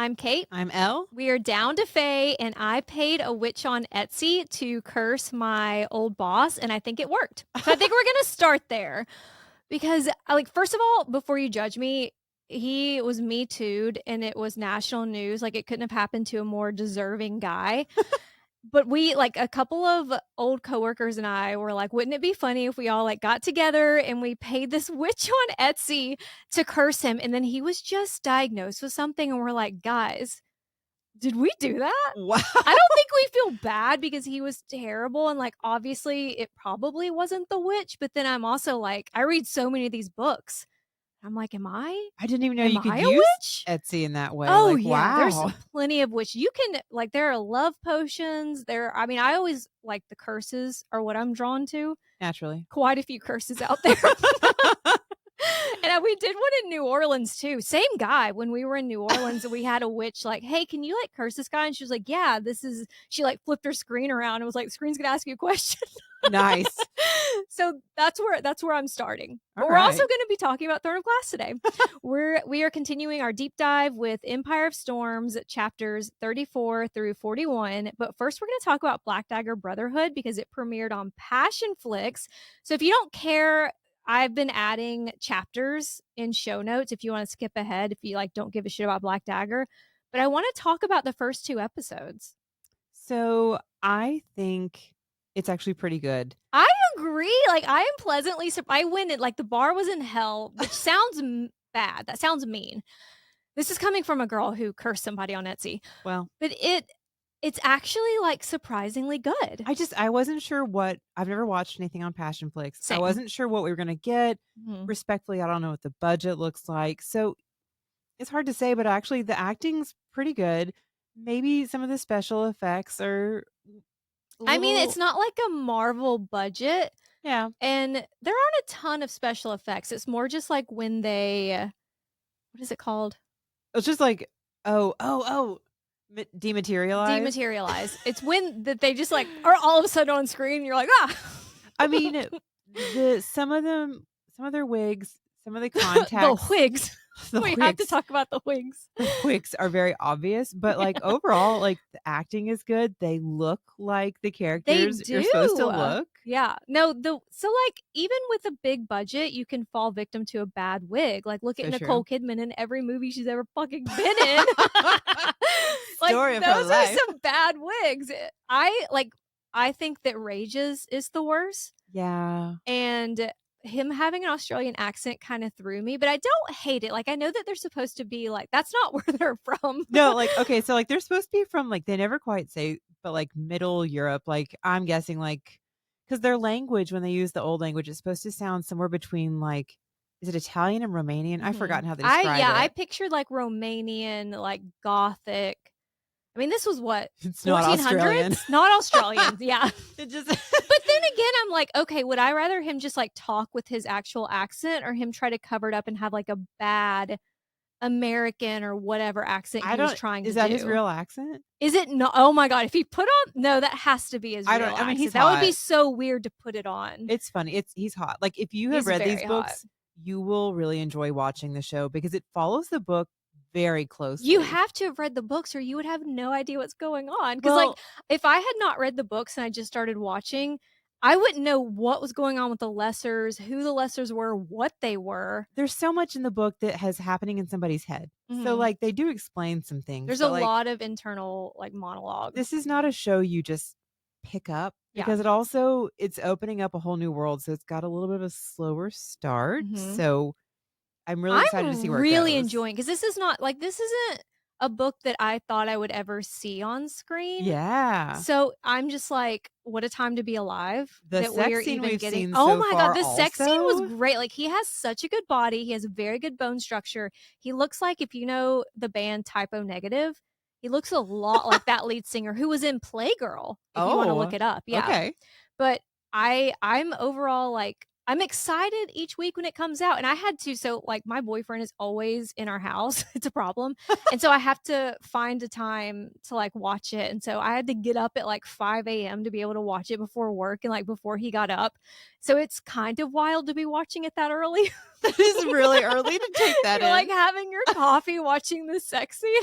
I'm Kate. I'm Elle. We are down to Faye, and I paid a witch on Etsy to curse my old boss, and I think it worked. So I think we're gonna start there because, first of all, before you judge me, he was Me Too'd, and it was national news. Like, it couldn't have happened to a more deserving guy. But we like a couple of old coworkers and I were like, wouldn't it be funny if we all like got together and we paid this witch on Etsy to curse him? And then he was just diagnosed with something, and we're like, guys, did we do that? Wow. I don't think we feel bad because he was terrible, and, like, obviously, it probably wasn't the witch, but then I'm also like, I read so many of these books. I'm like, I didn't even know am you I could a use witch? Etsy in that way. Oh, Like, yeah, there's wow. plenty of witch you can like, there are love potions, I mean, I always like the curses are what I'm drawn to. Naturally. Quite a few curses out there. And we did one in New Orleans too. Same guy. When we were in New Orleans, we had a witch like, "Hey, can you like curse this guy?" And she was like, "Yeah, this is." She like flipped her screen around and was like, "Screen's gonna ask you a question." Nice. So that's where I'm starting. All But we're also right. going to be talking about Throne of Glass today. We are continuing our deep dive with Empire of Storms chapters 34 through 41. But first, we're going to talk about Black Dagger Brotherhood because it premiered on Passion Flix. So if you don't care, I've been adding chapters in show notes if you want to skip ahead, if you like don't give a shit about Black Dagger. But I want to talk about the first two episodes. So I think it's actually pretty good. I agree. Like, I am pleasantly surprised. I went it like the bar was in hell, which sounds bad. That sounds mean. This is coming from a girl who cursed somebody on Etsy, Well, but it's actually like surprisingly good. I wasn't sure what I've never watched anything on Passion Flix. I Same. wasn't sure what we were gonna get. Mhm. Respectfully, I don't know what the budget looks like. So it's hard to say, but actually the acting's pretty good. Maybe some of the special effects are a I mean, it's little. not like a Marvel budget, Yeah. and there aren't a ton of special effects. It's more just like when they what is it called? It's just like, dematerialize. Dematerialize. It's when that they just like are all of a sudden on screen and you're like, "Ah." I mean, some of their wigs, some of the The contacts, wigs. the We have to wigs, talk about the wigs. the wigs are very obvious, but like overall, like the acting is good. They look like the They characters you're do. supposed to look. Yeah. No, like, even with a big budget, you can fall victim to a bad wig. Like, look at So Nicole true. Kidman in every movie she's ever fucking been in. Like, Story of her those are life. some bad wigs. I think that Rage's is the worst, Yeah. and him having an Australian accent kinda threw me, but I don't hate it. Like, I know that they're supposed to be like that's not where they're from. No, like okay, so like they're supposed to be from like they never quite say, but like Middle Europe. Like I'm guessing like because their language when they use the old language is supposed to sound somewhere between like is it Italian and Romanian? I've Mhm. forgotten how they describe I it. pictured, like, Romanian, like, Gothic. I mean, this was what? It's not Australian. 1400s? Not Australian, yeah. It just But then again, I'm like, okay, would I rather him just, like, talk with his actual accent or him try to cover it up and have, like, a bad American or whatever accent I he was don't trying to is that his do? real accent? Is it not? Oh my god, if he put on no, that has to be his I real don't I mean, he's accent. That would be hot. so weird to put it on. It's funny. He's hot. Like if you have He's read these very hot. books, you will really enjoy watching the show because it follows the book very You closely. have to have read the books or you would have no idea what's going on. Because, like, Well, if I had not read the books and I just started watching, I wouldn't know what was going on with the Lessers, who the Lessers were, what they were. there's so much in the book that has happening in somebody's head. So Mhm. like they do explain some things, There's a but like lot of internal, like, monologue. this is not a show you just pick up Yeah. because it's opening up a whole new world. So it's got a little bit of a slower start. Mhm. So I'm really excited to see I'm where it really goes. enjoying because this is not like, this isn't a book that I thought I would ever see on screen. Yeah. So, I'm just like, "What a time to be alive The that we're sex scene even we've getting." seen Oh so my god, far the sex scene was also. great, like, he has such a good body, he has a very good bone structure. He looks like if you know the band Typo Negative, he looks a lot like that lead singer who was in Playgirl, if you wanna look Oh, it up, yeah. okay. But I'm overall, like I'm excited each week when it comes out, and I had to so, like, my boyfriend is always in our house, it's a problem, and so I have to find a time to, like, watch it, and so I had to get up at, like, 5 AM to be able to watch it before work and, like, before he got up. So it's kind of wild to be watching it that early. That is really early to take that You're, like, in. having your coffee, watching the sex scene.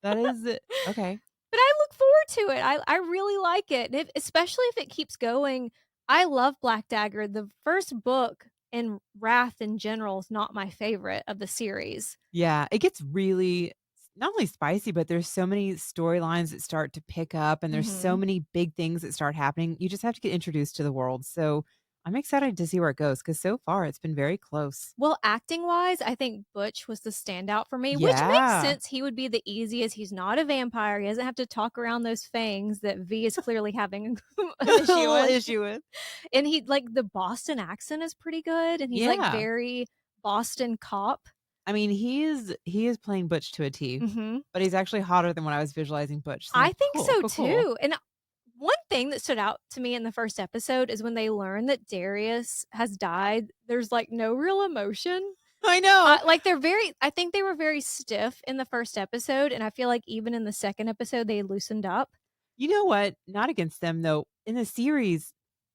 That is okay. But I look forward to it. I really like it, and especially if it keeps going. I love Black Dagger. The first book and Wrath in general is not my favorite of the series. Yeah, it gets really not only spicy, but there's so many storylines that start to pick up, and there's so Mhm. many big things that start happening. You just have to get introduced to the world. So I'm excited to see where it goes because so far it's been very close. Well, acting-wise, I think Butch was the standout for me, which makes Yeah. sense. He would be the easiest. He's not a vampire. He doesn't have to talk around those fangs that V is clearly having an A issue little with. issue with. And he like, the Boston accent is pretty good, and he's, like, Yeah. very Boston cop. I mean, he is playing Butch to a T, Mhm. but he's actually hotter than when I was visualizing Butch. So I'm I like, think cool, so cool, cool. too, and one thing that stood out to me in the first episode is when they learn that Darius has died, there's, like, no real emotion. I know. Like, I think they were very stiff in the first episode, and I feel like even in the second episode, they loosened up. You know what? Not against them though. In the series,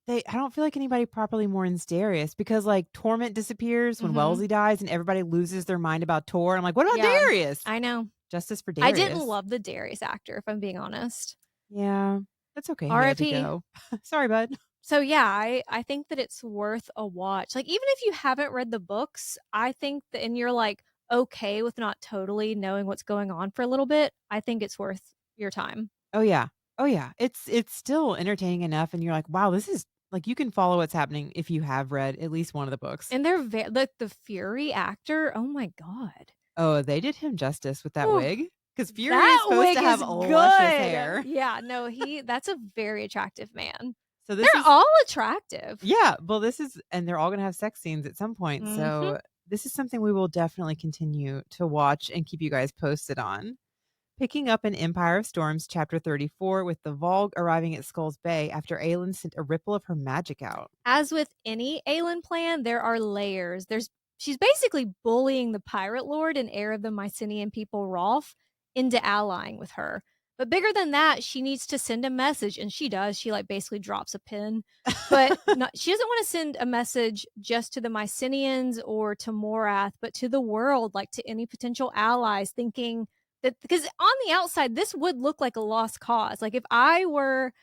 I don't feel like anybody properly mourns Darius because like Torment disappears when Mhm. Wellesley dies and everybody loses their mind about Tor. I'm like, what about Yeah. Darius? I know. Justice for I didn't Darius. love the Darius actor, if I'm being honest. Yeah. That's okay. He had to RIP. go. Sorry, bud. So, yeah, I think that it's worth a watch. Like, even if you haven't read the books, I think that and you're, like, okay with not totally knowing what's going on for a little bit, I think it's worth your time. Oh yeah. Oh yeah. It's still entertaining enough and you're like, wow, this is like you can follow what's happening if you have read at least one of the books. And they're like, the Fury actor, oh my god. Oh, they did him justice with that Whew, wig. Because Fury is that supposed wig to is have luscious good. hair. Yeah, no, that's a very attractive man. So this They're is all attractive. yeah, well, this is and they're all gonna have sex scenes at some point, Mhm. so this is something we will definitely continue to watch and keep you guys posted on. Picking up in Empire of Storms, chapter 34, with the Vogue arriving at Skull's Bay after Aelin sent a ripple of her magic out. As with any Aelin plan, there are layers. She's basically bullying the pirate lord and heir of the Mycenaean people, Rolf, into allying with her. But bigger than that, she needs to send a message, and she does. She like basically drops a pin, but she doesn't want to send a message just to the Mycenaeans or to Morath, but to the world, like to any potential allies. Thinking that because on the outside, this would look like a lost cause. Like if I were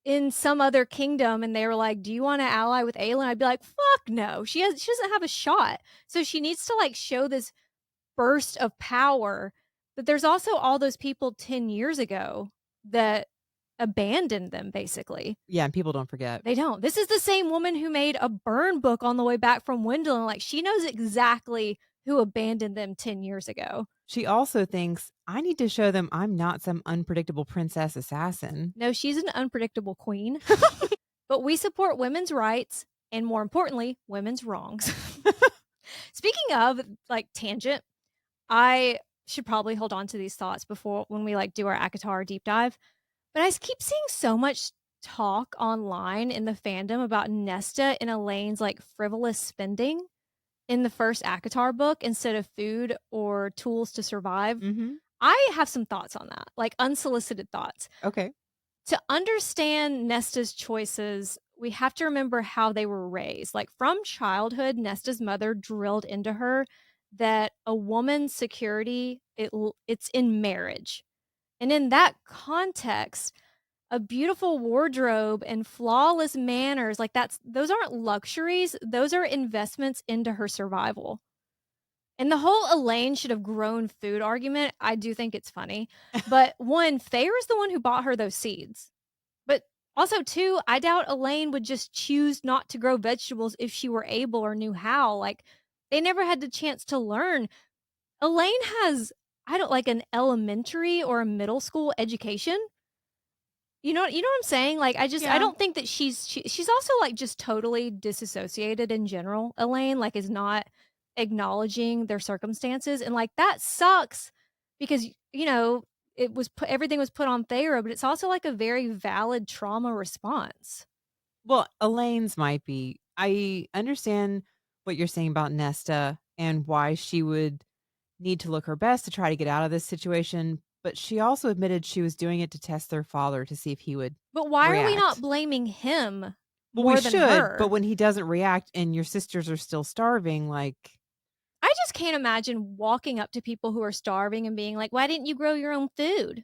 in some other kingdom and they were like, "Do you wanna ally with Aelin?" I'd be like, "Fuck no. She doesn't have a shot." So she needs to, like, show this burst of power, but there's also all those people 10 years ago that abandoned them, basically. Yeah, and people don't forget. They don't. This is the same woman who made a burn book on the way back from Wendell, like, she knows exactly who abandoned them 10 years ago. She also thinks, "I need to show them I'm not some unpredictable princess assassin." No, she's an unpredictable queen, but we support women's rights and, more importantly, women's wrongs. Speaking of, like, tangent, I should probably hold on to these thoughts before when we, like, do our ACOTAR deep dive, but keep seeing so much talk online in the fandom about Nesta and Elaine's, like, frivolous spending in the first ACOTAR book instead of food or tools to survive. Mhm. I have some thoughts on that, like, unsolicited thoughts. Okay. To understand Nesta's choices, we have to remember how they were raised. Like from childhood, Nesta's mother drilled into her that a woman's security it's in marriage. And in that context, a beautiful wardrobe and flawless manners, like those aren't luxuries, those are investments into her survival. And the whole Elaine should have grown food argument, I do think it's funny. But one, Feyre is the one who bought her those seeds. But also, too, I doubt Elaine would just choose not to grow vegetables if she were able or knew how. Like, they never had the chance to learn. Elaine has, I don't like an elementary or a middle school education. You know what I'm saying? Like, I Yeah. don't think that she's also like just totally disassociated in general. Elaine like is not acknowledging their circumstances, and like that sucks because everything was put on Thera, but it's also like a very valid trauma response. Well, Elaine's might be. I understand what you're saying about Nesta and why she would need to look her best to try to get out of this situation, but she also admitted she was doing it to test their father to see if he would But why are we not react. blaming him Well, we more than should, but her? when he doesn't react and your sisters are still starving, like, I just can't imagine walking up to people who are starving and being like, "Why didn't you grow your own food?"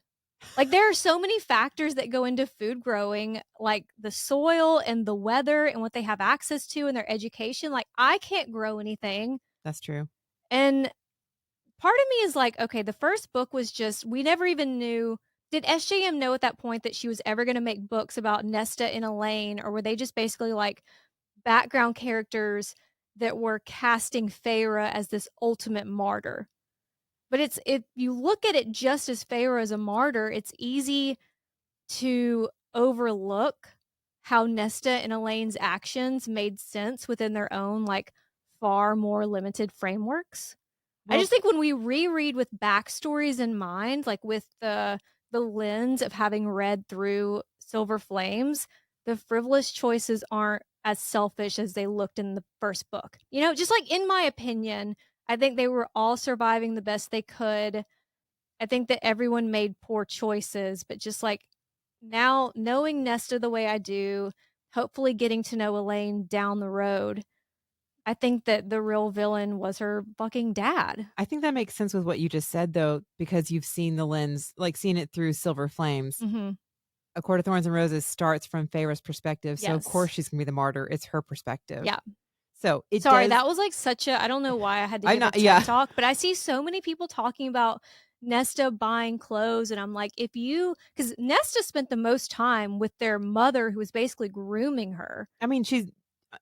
Like, there are so many factors that go into food growing, like the soil and the weather and what they have access to and their education. Like, I can't grow anything. That's true. And part of me is like, okay, the first book was just we never even knew did SJM know at that point that she was ever gonna make books about Nesta and Elaine, or were they just basically like background characters that were casting Feyre as this ultimate martyr? But it's if you look at it just as Feyre as a martyr, it's easy to overlook how Nesta and Elaine's actions made sense within their own, like, far more limited frameworks. I Well, just think when we reread with backstories in mind, like, with the lens of having read through Silver Flames, the frivolous choices aren't as selfish as they looked in the first book. You know, just, like, in my opinion, I think they were all surviving the best they could. I think that everyone made poor choices, but just, like, now knowing Nesta the way I do, hopefully getting to know Elaine down the road, I think that the real villain was her fucking dad. I think that makes sense with what you just said, though, because you've seen the lens, like seen it through Silver Flames. Mhm. A Court of Thorns and Roses starts from Feyre's perspective, so of course Yes. she's gonna be the martyr. It's her perspective. Yeah. So it Sorry, does. that was, like, such a I don't know why I had to I'm give a not. TED Yeah. talk, but I see so many people talking about Nesta buying clothes, and I'm like, if you because Nesta spent the most time with their mother who was basically grooming her. I mean, she's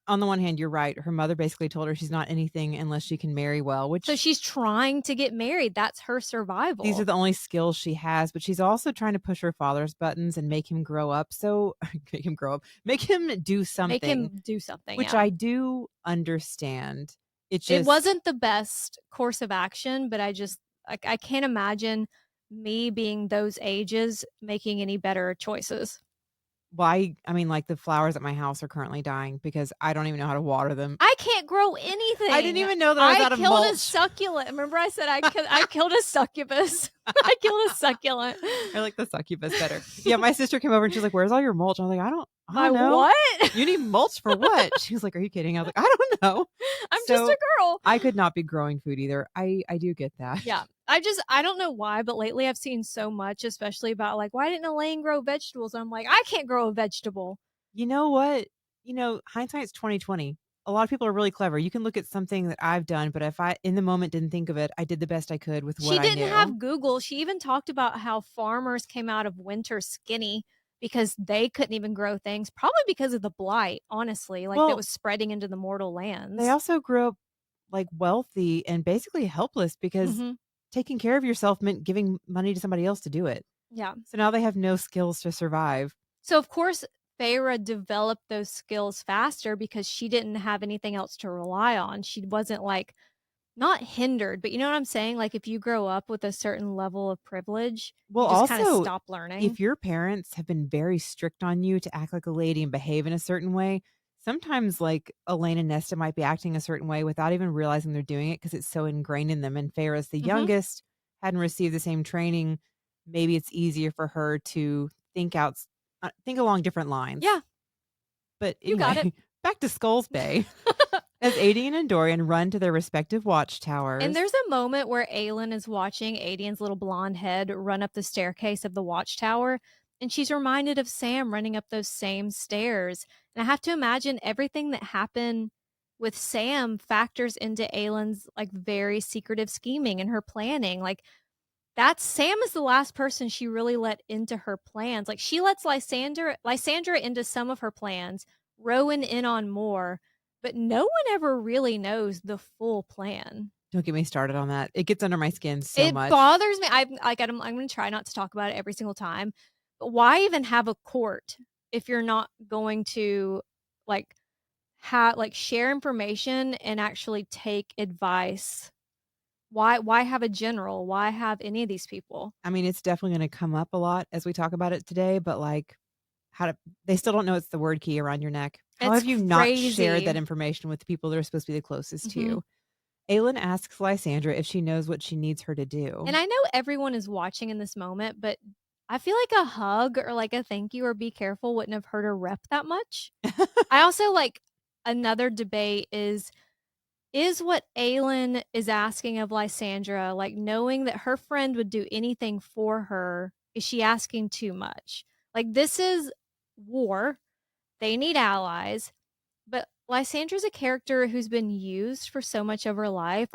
on the one hand, you're right. Her mother basically told her she's not anything unless she can marry well, So which she's trying to get married, that's her these are survival. the only skills she has, but she's also trying to push her father's buttons and make him grow up. So make him grow up, make him do Make something, him do something, which yeah. I do understand. It's It just wasn't the best course of action, but I just like, I can't imagine me being those ages making any better choices. why I mean, like the flowers at my house are currently dying because I don't even know how to water them. I can't grow I didn't anything. even know that I was I out of killed a mulch. succulent. Remember I said I killed a succubus. I killed a succulent. I like the succubus better. Yeah, my sister came over and she's like, "Where's all your mulch?" I was like, I My don't know. what? You need mulch for what?" She was like, "Are you kidding?" I was like, "I don't know." I'm just So a girl. I could not be growing food either. I do get that. Yeah. I don't know why, but lately I've seen so much, especially about like, why didn't Elaine grow vegetables? I'm like, I can't grow a vegetable. You know what? Hindsight's 2020. A lot of people are really clever. You can look at something that I've done, but if I in the moment didn't think of it, I did the best I could with what She I didn't knew. have Google. She even talked about how farmers came out of winter skinny because they couldn't even grow things, probably because of the blight, honestly, like that Well, was spreading into the mortal they lands. also grew up like wealthy and basically helpless because Mhm. taking care of yourself meant giving money to somebody else to do it. Yeah. So now they have no skills to survive. So, of course, Feyre developed those skills faster because she didn't have anything else to rely on. She wasn't like not hindered, but you know what I'm saying? Like if you grow up with a certain level of privilege, Well, you just kind of also, stop learning. if your parents have been very strict on you to act like a lady and behave in a certain way, sometimes like Elaine and Nesta might be acting a certain way without even realizing they're doing it because it's so ingrained in them. And Farrah's the Mhm. youngest, hadn't received the same training. Maybe it's easier for her to think along different lines. Yeah, But you got it. anyway, back to Skulls Bay. As Adian and Dorian run to their respective And watchtowers. there's a moment where Aelin is watching Adian's little blonde head run up the staircase of the watchtower, and she's reminded of Sam running up those same stairs. And I have to imagine everything that happened with Sam factors into Aelin's like very secretive scheming and her planning. Like that's Sam is the last person she really let into her plans. Like she lets Lysandra into some of her plans, Rowan in on more, but no one ever really knows the full plan. Don't get me started on that. It gets under my skin so It much. bothers me. I'm gonna try not to talk about it every single time, but why even have a court if you're not going to like share information and actually take advice? Why have a general? Why have any of these people? I mean, it's definitely gonna come up a lot as we talk about it today, but, like, how to they still don't know it's the word key around your neck. How It's have you not shared that crazy. information with the people that are supposed to be the closest to Mhm. you? Aelin asks Lysandra if she knows what she needs her to And do. I know everyone is watching in this moment, but I feel like a hug or like a thank you or be careful wouldn't have hurt her rep that much. I also like another debate is Is what Aelin is asking of Lysandra, like, knowing that her friend would do anything for her, is she asking too much? Like, this is war. They need allies, but Lysandra's a character who's been used for so much of her life,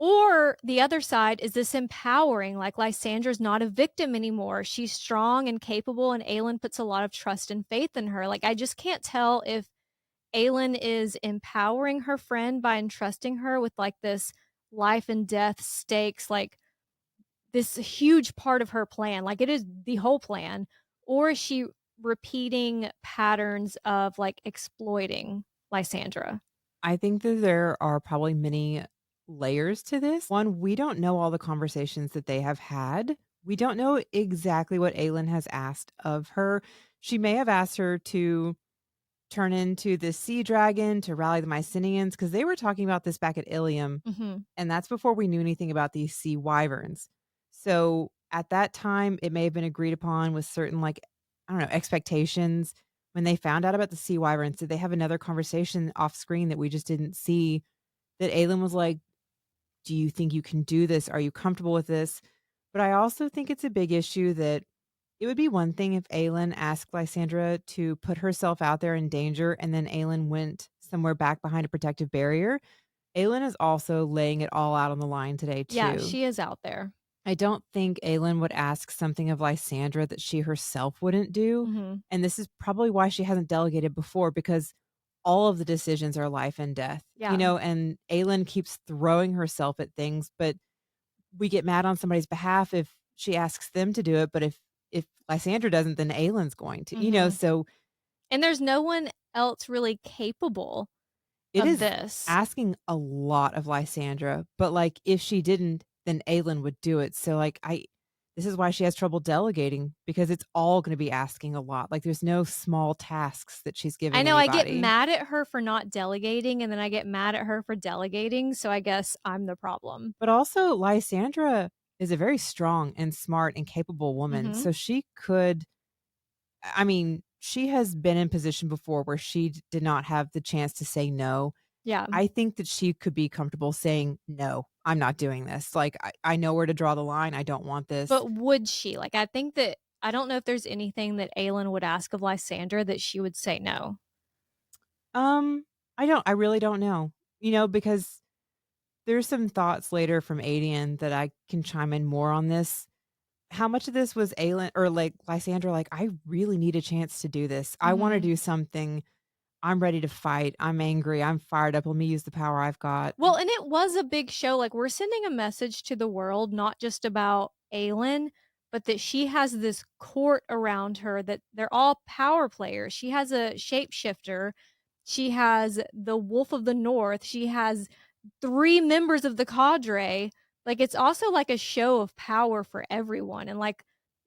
or the other side, is this empowering? Like, Lysandra's not a victim anymore. She's strong and capable, and Aelin puts a lot of trust and faith in her. Like, I just can't tell if Aelin is empowering her friend by entrusting her with, like, this life and death stakes, like, this huge part of her plan, like, it is the whole plan, or is she repeating patterns of, like, exploiting Lysandra? I think that there are probably many layers to this. One, we don't know all the conversations that they have had. We don't know exactly what Aelin has asked of her. She may have asked her to turn into the sea dragon to rally the Mycenaeans because they were talking about this back at Ilium, Mhm. and that's before we knew anything about these sea wyverns. So at that time, it may have been agreed upon with certain, like, I don't know, expectations. When they found out about the sea wyverns, did they have another conversation off screen that we just didn't see? That Aelin was like, "Do you think you can do this? Are you comfortable with this?" But I also think it's a big issue that it would be one thing if Aelin asked Lysandra to put herself out there in danger and then Aelin went somewhere back behind a protective barrier. Aelin is also laying it all out on the line today Yeah, too. she is out there. I don't think Aelin would ask something of Lysandra that she herself wouldn't do, Mhm. and this is probably why she hasn't delegated before because all of the decisions are life and death, Yeah. and Aelin keeps throwing herself at things, but we get mad on somebody's behalf if she asks them to do it, but if Lysandra doesn't, then Aelin's going to, Mhm. so And there's no one else really capable it of is this. asking a lot of Lysandra, but, like, if she didn't, then Aelin would do it, so, like, I this is why she has trouble delegating because it's all gonna be asking a lot, like, there's no small tasks that she's I giving know I get anybody. mad at her for not delegating, and then I get mad at her for delegating, so I guess I'm the problem. But also, Lysandra is a very strong and smart and capable woman, Mhm. so she could I mean, she has been in position before where she did not have the chance to say no. Yeah. I think that she could be comfortable saying, "No, I'm not doing this." Like, I know where to draw the line, I don't want this. But would she? Like, I think that I don't know if there's anything that Aelin would ask of Lysandra that she would say no. Um, I really don't know, because there's some thoughts later from Adian that I can chime in more on this. How much of this was Aelin or, like, Lysandra, like, "I really need a chance to do this. I wanna Mhm. do something. I'm ready to fight. I'm angry. I'm fired up. Let me use the power I've got." Well, and it was a big show, like, we're sending a message to the world, not just about Aelin, but that she has this court around her, that they're all power players. She has a shapeshifter, she has the Wolf of the North, she has 3 members of the cadre. Like, it's also like a show of power for everyone, and, like,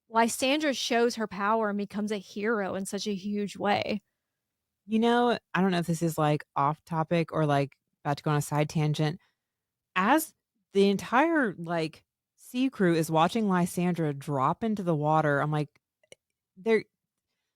Lysandra shows her power and becomes a hero in such a huge way. I don't know if this is, like, off topic or, like, about to go on a side tangent. As the entire, like, sea crew is watching Lysandra drop into the water, I'm like, "They're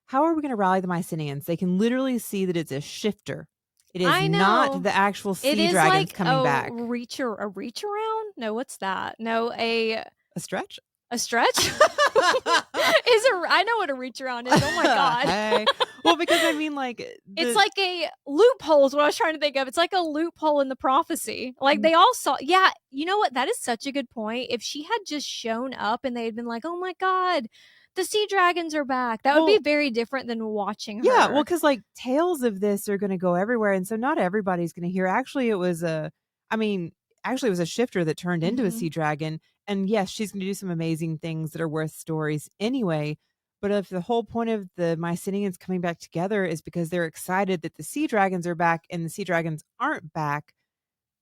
how are we gonna rally the Mycenaeans? They can literally see that it's a shifter. It is I not know. the actual It sea is dragons like coming back." a reach around? No, what's that? No, A stretch? a stretch? Is a I know what a reach around is, oh my god. Hey. Well, because I mean, like, It's the like a loophole is what I was trying to think of. It's like a loophole in the prophecy. Like, mm, they all saw yeah, you know what? That is such a good point. If she had just shown up and they had been like, "Oh my god, the sea dragons are back," that would be well, very different than watching yeah, well, her. because like, tales of this are gonna go everywhere, and so not everybody's gonna hear. Actually, it was I mean, actually, it was a shifter that turned into a sea Mhm. dragon, and yes, she's gonna do some amazing things that are worth stories anyway, but if the whole point of the Mycenaeans coming back together is because they're excited that the sea dragons are back and the sea dragons aren't back,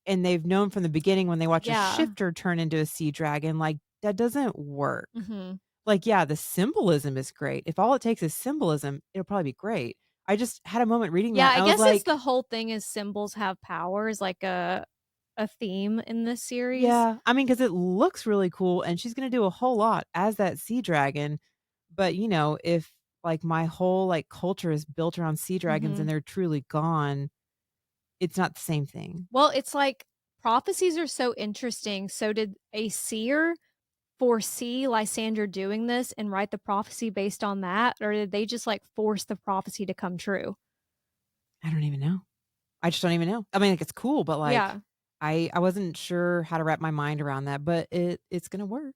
and they've known from the beginning when they watch a Yeah. shifter turn into a sea dragon, like, that doesn't work. Mhm. Like, yeah, the symbolism is great. If all it takes is symbolism, it'll probably be great. I just had a moment reading Yeah, that, I and I was guess it's like, the whole thing is symbols have powers, like a theme in this series. yeah, I mean, because it looks really cool, and she's gonna do a whole lot as that sea dragon, but, if, like, my whole, like, culture is built around sea dragons and Mhm. they're truly gone, it's not the same thing. Well, it's like prophecies are so interesting. So did a seer foresee Lysander doing this and write the prophecy based on that? Or did they just like force the prophecy to come true? I don't even know. I just don't even know. I mean, like, it's cool, but, like, Yeah, I wasn't sure how to wrap my mind around that, but it's gonna work.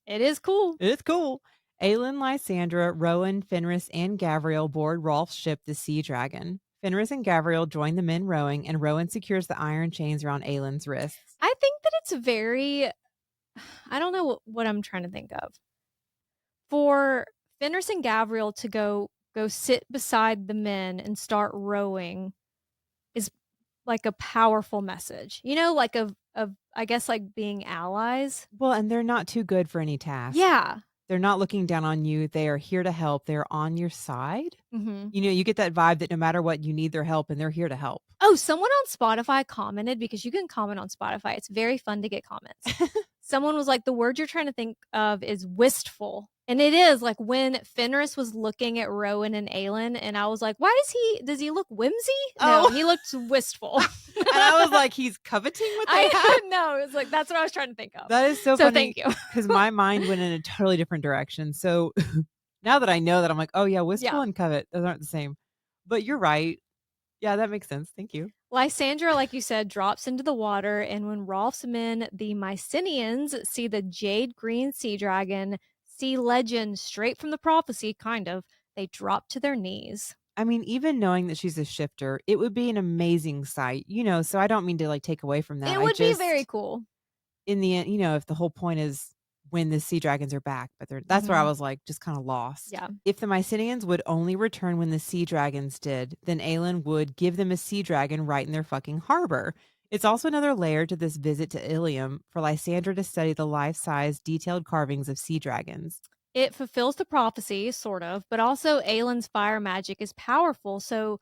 it is cool. It's cool. Aelin, Lysandra, Rowan, Fenris, and Gavriel board Rolf's ship, the Sea Dragon. Fenris and Gavriel join the men rowing, and Rowan secures the iron chains around Aelin's wrists. I think that it's very, I don't know what I'm trying to think of. For Fenris and Gavriel to go sit beside the men and start rowing is like a powerful message. You know, like of I guess like being allies. Well, and they're not too good for any task. Yeah. They're not looking down on you. They are here to help. They're on your side. Mhm. You know, you get that vibe that no matter what, you need their help and they're here to help. Oh, someone on Spotify commented because you can comment on Spotify. It's very fun to get comments. Someone was like, the word you're trying to think of is wistful. And it is like when Fenris was looking at Rowan and Aelin, and I was like, why does he look whimsy? No, Oh. he looked wistful. And I was like, he's coveting what they have? I know. It was like, that's what I was trying to think of. That is so So funny thank you. because my mind went in a totally different direction. So now that I know that, I'm like, oh, yeah, wistful Yeah. and covet, those aren't the same. But you're right. Yeah, that makes sense. Thank you. Lysandra, like you said, drops into the water, and when Rolf's men, the Mycenaeans, see the jade green sea dragon, see legend straight from the prophecy, kind of, they drop to their knees. I mean, even knowing that she's a shifter, it would be an amazing sight, you know. So I don't mean to like take away from that. It I would be just, very cool. in the end, you know, if the whole point is when the sea dragons are back, but that's where I Mhm. was like just kind of lost. Yeah. If the Mycenaeans would only return when the sea dragons did, then Aelin would give them a sea dragon right in their fucking harbor. It's also another layer to this visit to Ilium for Lysandra to study the life-size, detailed carvings of sea dragons. It fulfills the prophecy, sort of, but also Aelin's fire magic is powerful. So,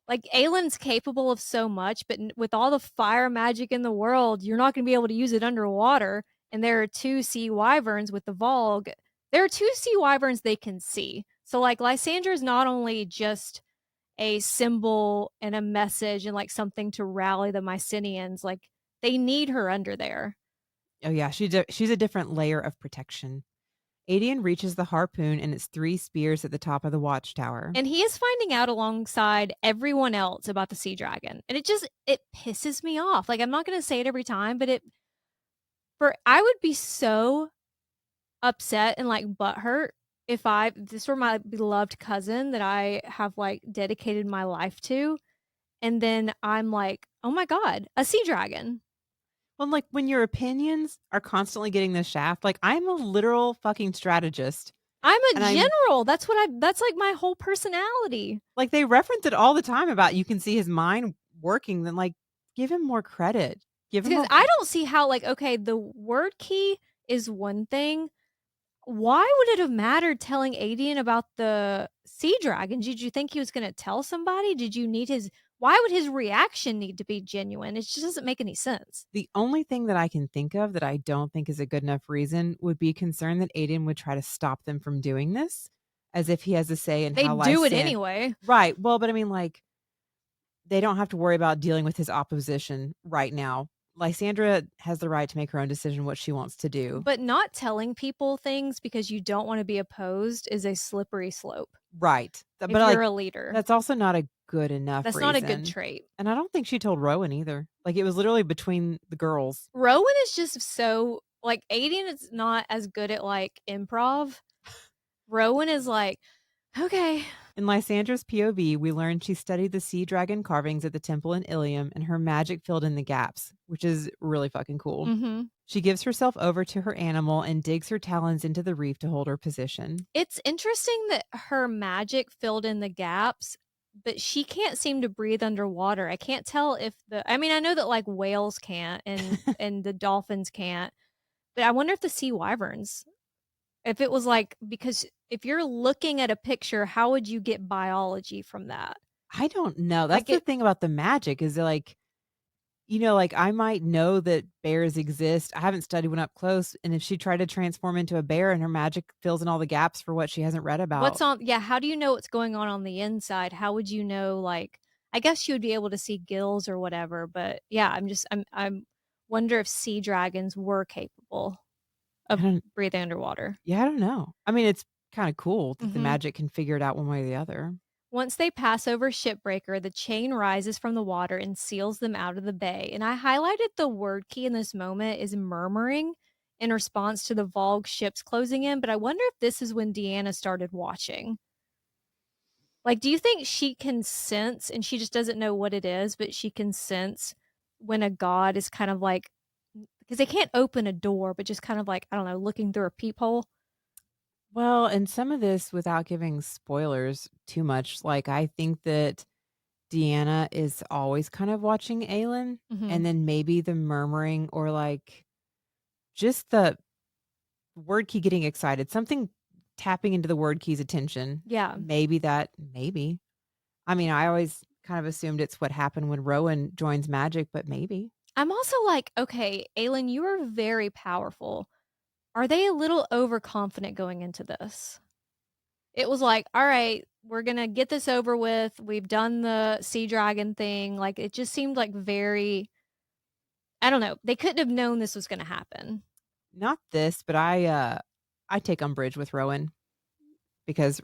like, Aelin's capable of so much, but with all the fire magic in the world, you're not going to be able to use it underwater. And there are two sea wyverns with the Volg. There are two sea wyverns they can see. So, like, Lysandra is not only just a symbol and a message and like something to rally the Mycenaeans, like, they need her under there. Oh yeah, she's a different layer of protection. Adian reaches the harpoon and its 3 spears at the top of the watchtower. And he is finding out alongside everyone else about the sea dragon. And it pisses me off. Like, I'm not going to say it every time, but I would be so upset and like butthurt if this were my beloved cousin that I have like dedicated my life to. And then I'm like, oh my God, a sea dragon. Well, like when your opinions are constantly getting the shaft, like I'm a literal fucking strategist. I'm a And general. That's like my whole personality. like they reference it all the time about you can see his mind working, then like give him more credit. Give him Because more I don't see how, like, okay, the word key is one thing. Why would it have mattered telling Adian about the sea dragon? Did you think he was going to tell somebody? Did you need why would his reaction need to be genuine? It just doesn't make any sense. The only thing that I can think of that I don't think is a good enough reason would be concern that Aiden would try to stop them from doing this, as if he has a say in They how do it Lysan anyway. Right. Well, but I mean, like, they don't have to worry about dealing with his opposition right now. Lysandra has the right to make her own decision what she wants to do. But not telling people things because you don't want to be opposed is a slippery slope. Right. If But like you're a leader, that's also not a good enough that's reason. not a good trait. And I don't think she told Rowan either. Like it was literally between the girls. Rowan is just so like Aiden is not as good at like improv. Rowan is like, okay. In Lysandra's POV, we learn she studied the sea dragon carvings at the temple in Ilium and her magic filled in the gaps, which is really fucking cool. Mm-hmm. She gives herself over to her animal and digs her talons into the reef to hold her position. It's interesting that her magic filled in the gaps, but she can't seem to breathe underwater. I can't tell if I mean, I know that like whales can't and and the dolphins can't, but I wonder if the sea wyverns, if it was like, because if you're looking at a picture, how would you get biology from that? I don't know. That's Like the thing about the magic is that, like, you know, like I might know that bears exist. I haven't studied one up close. And if she tried to transform into a bear and her magic fills in all the gaps for what she hasn't read about. What's on, yeah, how do you know what's going on the inside? How would you know, like, I guess you would be able to see gills or whatever, but yeah, I'm wonder if sea dragons were capable I of don't breathing underwater. yeah, I don't know. I mean, it's kinda cool that the Mhm. magic can figure it out one way or the other. Once they pass over Shipbreaker, the chain rises from the water and seals them out of the bay. And I highlighted the word key in this moment is murmuring in response to the Vogue ships closing in, but I wonder if this is when Deanna started watching. Like, do you think she can sense, and she just doesn't know what it is, but she can sense when a god is kind of like, because they can't open a door, but just kind of like, I don't know, looking through a peephole? Well, and some of this without giving spoilers too much, like, I think that Deanna is always kind of watching Aelin, Hmm. and then maybe the murmuring or, like, just the word key getting excited, something tapping into the word key's attention. Yeah. Maybe. I mean, I always kind of assumed it's what happened when Rowan joins magic, but maybe. I'm also like, okay, Aelin, you are very powerful. Are they a little overconfident going into this? It was like, "All right, we're gonna get this over with. We've done the sea dragon thing." Like, it just seemed like very I don't know. They couldn't have known this was gonna happen. Not this, but I take umbrage with Rowan because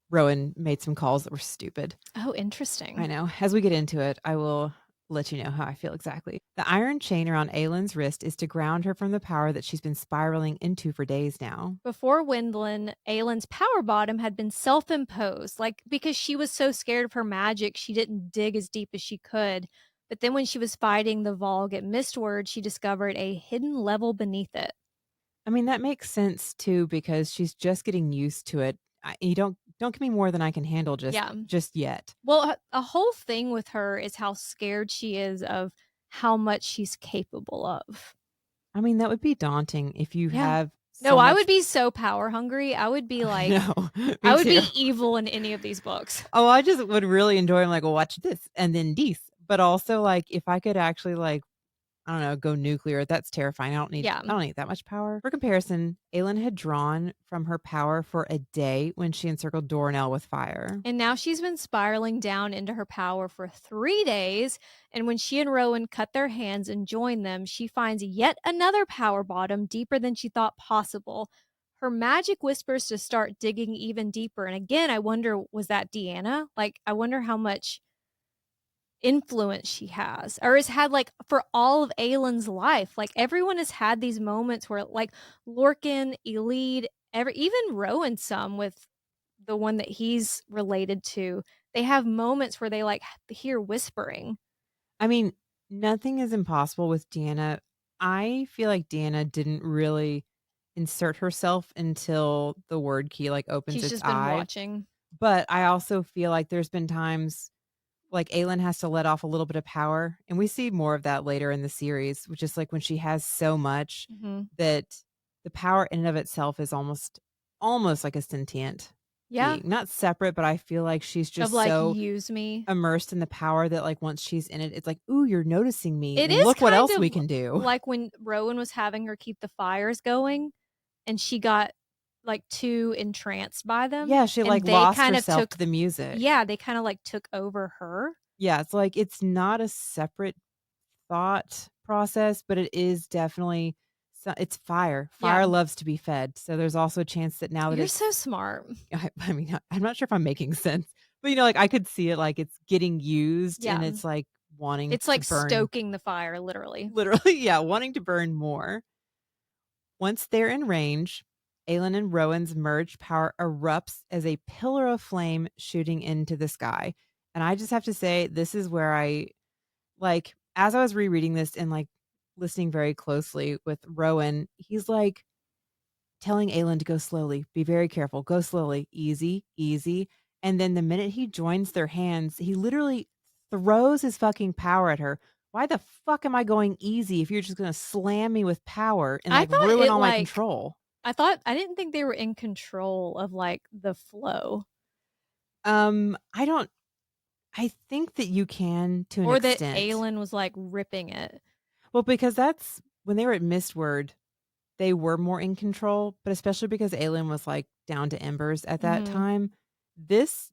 Rowan made some calls that were stupid. Oh, I interesting. know. As we get into it, I will let you know how I feel exactly. The iron chain around Aylin's wrist is to ground her from the power that she's been spiraling into for days now. Before Wendlin, Aelin's power bottom had been self-imposed, like, because she was so scared of her magic, she didn't dig as deep as she could. But then when she was fighting the Vogue at Mistward, she discovered a hidden level beneath it. I mean, that makes sense too because she's just getting used to it. You don't give me more than I can handle Yeah. just yet. Well, a whole thing with her is how scared she is of how much she's capable of. I mean, that would be daunting if you Yeah. have No, so I would much be so power hungry. I would be I like know. I Me would too. be evil in any of these books. Oh, I just would really enjoy, like, "Well, watch this and then this." But also, like, if I could actually, like, I don't know, go nuclear, that's terrifying. Yeah. I don't need that much power. For comparison, Aelin had drawn from her power for a day when she encircled Dornell with fire. And now she's been spiraling down into her power for 3 days, and when she and Rowan cut their hands and join them, she finds yet another power bottom deeper than she thought possible. Her magic whispers to start digging even deeper, and again, I wonder, was that Deanna? Like, I wonder how much influence she has or has had, like, for all of Aelin's life. Like, everyone has had these moments where, like, Lorcan, Elide, every even Rowan some with the one that he's related to, they have moments where they, like, hear whispering. I mean, nothing is impossible with Deanna. I feel like Deanna didn't really insert herself until the word key, like, opens She's its just been eye. watching. But I also feel like there's been times, like, Aelin has to let off a little bit of power, and we see more of that later in the series, which is, like, when she has so much Mhm. that the power in and of itself is almost like a sentient Yeah, being. Not separate, but I feel like she's of, just like, so use me. immersed in the power that, like, once she's in it, it's like, "Ooh, you're noticing me. It is Look what kind else we of can do." like when Rowan was having her keep the fires going, and she got, like, too entranced by them, Yeah, she, like, and they lost kind of herself took to the music. yeah, they kinda, like, took over her. Yeah, it's like it's not a separate thought process, but it is definitely it's fire. Yeah. Fire loves to be fed, so there's also a chance that now that You're so it's smart. I mean, I'm not sure if I'm making sense, but, like, I could see it, like, it's getting used and Yeah. it's, like, wanting It's to like burn stoking the fire, literally. literally, yeah, wanting to burn more. Once they're in range, Aelin and Rowan's merged power erupts as a pillar of flame shooting into the sky, and I just have to say, this is where like, as I was rereading this and, like, listening very closely with Rowan, he's, like, telling Aelin to go slowly, "Be very careful, go slowly, easy, easy," and then the minute he joins their hands, he literally throws his fucking power at her. Why the fuck am I going easy if you're just gonna slam me with power and, I like, thought ruin it, all my like control? I didn't think they were in control of, like, the flow I don't I think that you can to an or that extent. Aelin was, like, ripping it. Well, because that's when they were at Mistward, they were more in control, but especially because Aelin was, like, down to embers at that Mhm. time. This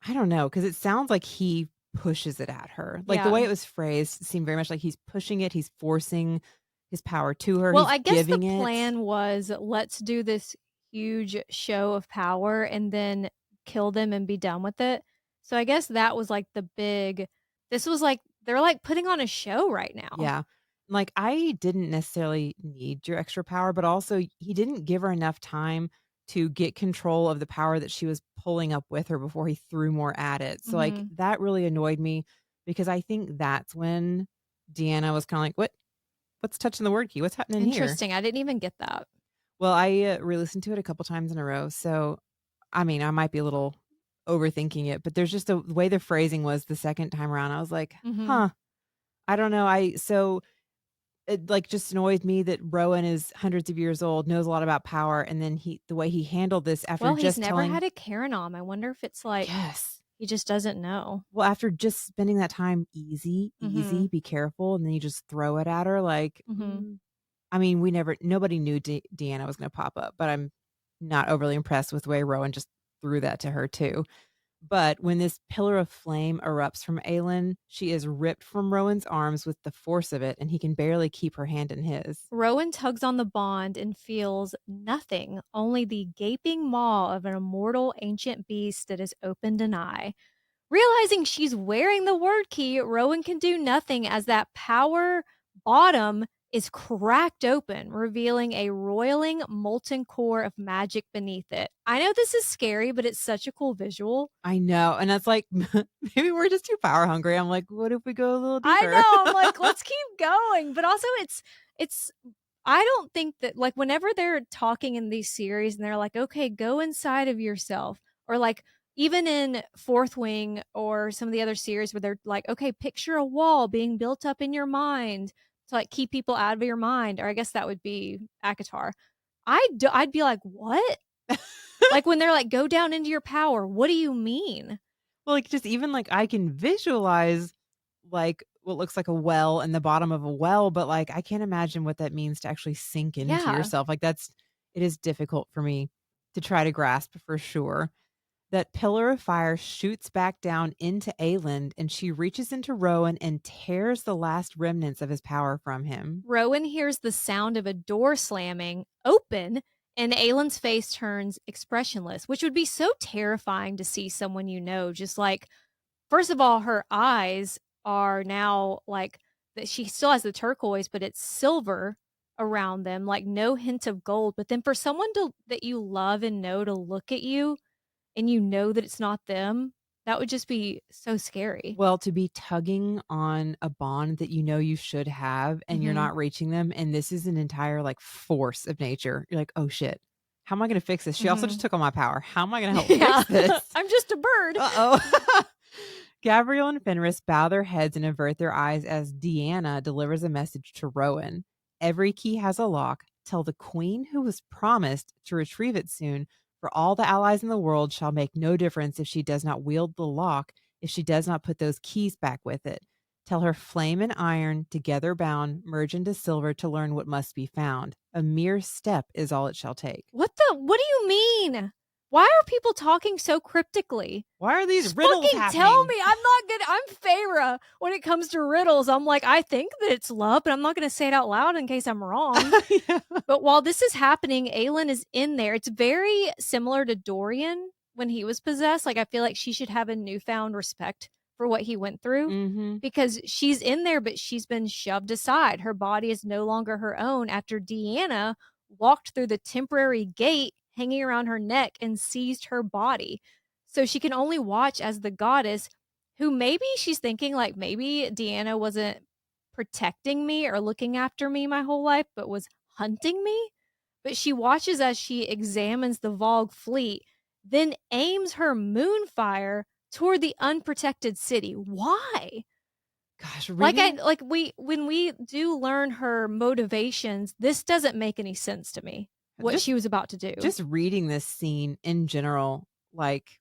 I don't know, because it sounds like he pushes it at her. Like, the Yeah. way it was phrased seemed very much like he's pushing it, he's forcing his power to her, Well, he's I guess the giving it. plan was, let's do this huge show of power and then kill them and be done with it. So I guess that was like the big this was like they're like putting on a show right now. Yeah. Like, I didn't necessarily need your extra power, but also he didn't give her enough time to get control of the power that she was pulling up with her before he threw more at it. So, like, Mhm. that really annoyed me because I think that's when Deanna was kinda like, What's touching the word key? What's happening here?" Interesting. I didn't even get that. Well, I, re-listened to it a couple times in a row, so, I mean, I might be a little overthinking it, but there's just a the way the phrasing was the second time around, I was like, Mhm. "Huh." I don't know, it, like, just annoyed me that Rowan is hundreds of years old, knows a lot about power, and then the way he handled this after Well, he's just never telling. had a Karanom. I wonder if it's like Yes. he just doesn't know. Well, after just spending that time, "Easy, easy, Mhm. be careful," and then you just throw it at her, like, Mhm. I mean, nobody knew Deanna was gonna pop up, but I'm not overly impressed with the way Rowan just threw that to her too. But when this pillar of flame erupts from Aelin, she is ripped from Rowan's arms with the force of it, and he can barely keep her hand in his. Rowan tugs on the bond and feels nothing, only the gaping maw of an immortal ancient beast that has opened an eye. Realizing she's wearing the word key, Rowan can do nothing as that power bottom is cracked open, revealing a roiling molten core of magic beneath it. I know this is scary, but it's such a cool visual. I know, and that's like, maybe we're just too power hungry. I'm like, "What if we go a little I deeper?" know, I'm like, let's keep going. But also it's I don't think that like whenever they're talking in these series and they're like, okay, go inside of yourself, or like even in Fourth Wing or some of the other series where they're like, okay, picture a wall being built up in your mind to like keep people out of your mind, or I guess that would be Akatar. I'd be like, what? Like when they're like, go down into your power. What do you mean? Well, like, just even, like, I can visualize, like, what looks like a well in the bottom of a well, but, like, I can't imagine what that means to actually sink into Yeah. yourself. Like, it is difficult for me to try to grasp for sure. That pillar of fire shoots back down into Aelin, and she reaches into Rowan and tears the last remnants of his power from him. Rowan hears the sound of a door slamming open, and Aylin's face turns expressionless, which would be so terrifying to see someone you know. Just like, first of all, her eyes are now like that she still has the turquoise, but it's silver around them, like no hint of gold. But then for someone that you love and know to look at you and you know that it's not them, that would just be so scary. Well, to be tugging on a bond that you know you should have and you're Hmm. not reaching them, and this is an entire, like, force of nature. You're like, "Oh, shit. How am I gonna fix this? She also just Hmm. took all my power. How am I gonna help Yeah. fix this?" I'm just a bird. Uh-oh. Gabrielle and Fenris bow their heads and avert their eyes as Deanna delivers a message to Rowan. Every key has a lock. Tell the queen who was promised to retrieve it soon, for all the allies in the world shall make no difference if she does not wield the lock, if she does not put those keys back with it. Tell her flame and iron, together bound, merge into silver to learn what must be found. A mere step is all it shall take. What do you mean? Why are people talking so cryptically? Why are these Just riddles fucking tell happening? me. I'm not good. I'm Feyre when it comes to riddles. I'm like, I think that it's love, but I'm not going to say it out loud in case I'm wrong. Yeah. But while this is happening, Aelin is in there. It's very similar to Dorian when he was possessed. Like, I feel like she should have a newfound respect for what he went through Mhm. because she's in there, but she's been shoved aside. Her body is no longer her own after Deanna walked through the temporary gate hanging around her neck and seized her body. So she can only watch as the goddess who maybe she's thinking like maybe Deanna wasn't protecting me or looking after me my whole life, but was hunting me. But she watches as she examines the Vogue fleet, then aims her moonfire toward the unprotected city. Why? Gosh, Like I reading like we when we do learn her motivations, this doesn't make any sense to me. What just she was about to do. just reading this scene in general, like,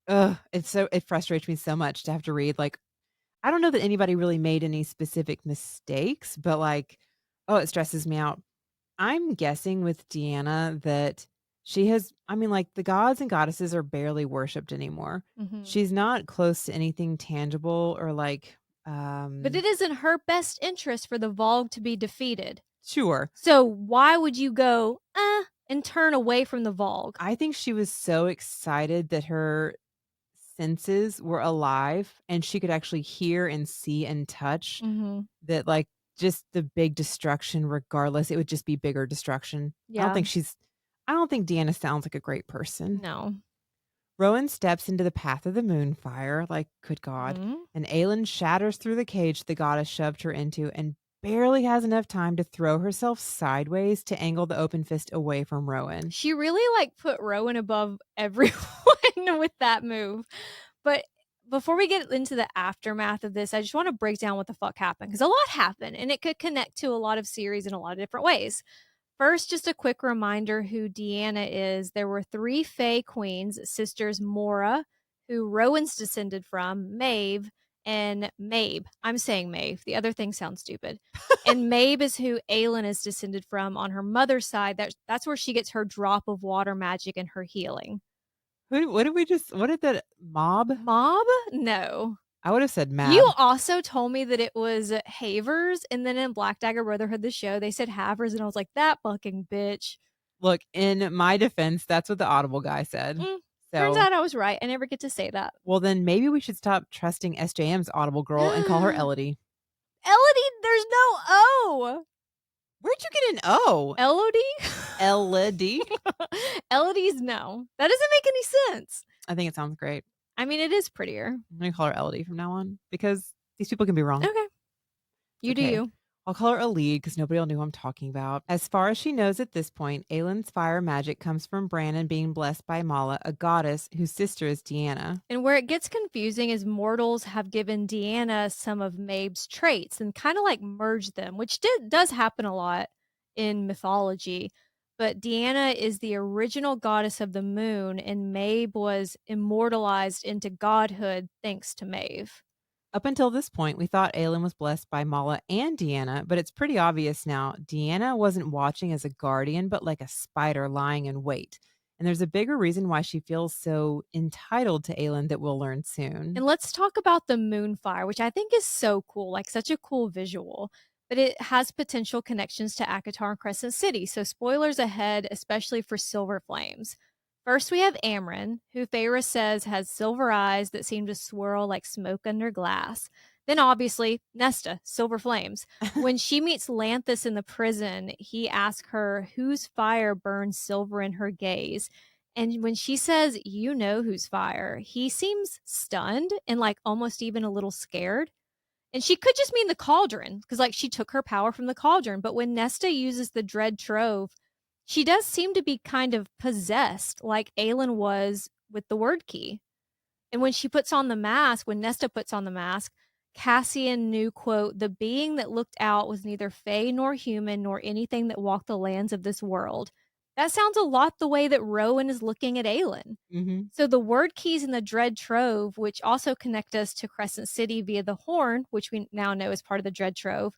it frustrates me so much to have to read, like, I don't know that anybody really made any specific mistakes, but, like, oh, it stresses me out. I'm guessing with Deanna that She has I mean, like, the gods and goddesses are barely worshipped anymore. Mhm. She's not close to anything tangible or, like, But it is in her best interest for the Vogue to be defeated. sure. So why would you go, and turn away from the Vogue? I think she was so excited that her senses were alive and she could actually hear and see and touch Mhm. that, like, just the big destruction regardless, it would just be bigger destruction. Yeah. I don't think Deanna sounds like a great person. No. Rowan steps into the path of the moonfire, like, good God, Mhm. and Aelin shatters through the cage the goddess shoved her into and barely has enough time to throw herself sideways to angle the open fist away from Rowan. She really, like, put Rowan above everyone with that move. But before we get into the aftermath of this, I just wanna break down what the fuck happened because a lot happened, and it could connect to a lot of series in a lot of different ways. First, just a quick reminder who Deanna is. There were 3 Fae queens, sisters Mora, who Rowan's descended from, Maeve, and Mabe. I'm saying Maeve. The other thing sounds stupid. And Mabe is who Aelin is descended from on her mother's side. That's where she gets her drop of water magic and her healing. What did that mob? Mob? No. I would have said You mab. also told me that it was Havers, and then in Black Dagger Brotherhood, the show, they said Havers, and I was like, that fucking bitch. Look, in my defense, that's what the Audible guy said. Mm, turns So, out I was right. I never get to say that. well, then maybe we should stop trusting SJM's Audible girl and call her Elodie. Elodie, there's no O. Where'd you get an O? Elodie? Elodie? Elodie's no. That doesn't make any sense. I think it sounds great. I mean, it is prettier. I'm gonna call her Elodie from now on because these people can be wrong. Okay. It's You do okay. you. I'll call her Alid because nobody will know who I'm talking about. As far as she knows at this point, Aelin's fire magic comes from Brannon being blessed by Mala, a goddess whose sister is Deanna. And where it gets confusing is mortals have given Deanna some of Mabe's traits and kind of like merged them, which does happen a lot in mythology. But Deanna is the original goddess of the moon, and Mabe was immortalized into godhood thanks to Maeve. Up until this point, we thought Aelin was blessed by Mala and Deanna, but it's pretty obvious now. Deanna wasn't watching as a guardian, but like a spider lying in wait. And there's a bigger reason why she feels so entitled to Aelin that we'll learn soon. And let's talk about the moonfire, which I think is so cool, like such a cool visual. But it has potential connections to Akatar and Crescent City. So spoilers ahead, especially for Silver Flames. First, we have Amryn, who Feyre says has silver eyes that seem to swirl like smoke under glass. Then, obviously, Nesta, Silver Flames. When she meets Lanthus in the prison, he asks her whose fire burns silver in her gaze. And when she says, you know who's fire, he seems stunned and like almost even a little scared. And she could just mean the cauldron because like she took her power from the cauldron. But when Nesta uses the Dread Trove, she does seem to be kind of possessed like Aelin was with the word key. And when she puts on the mask, when Nesta puts on the mask, Cassian knew, quote, the being that looked out was neither fey nor human nor anything that walked the lands of this world. That sounds a lot the way that Rowan is looking at Aelin. Mm-hmm. So the word keys in the Dread Trove, which also connect us to Crescent City via the Horn, which we now know is part of the Dread Trove,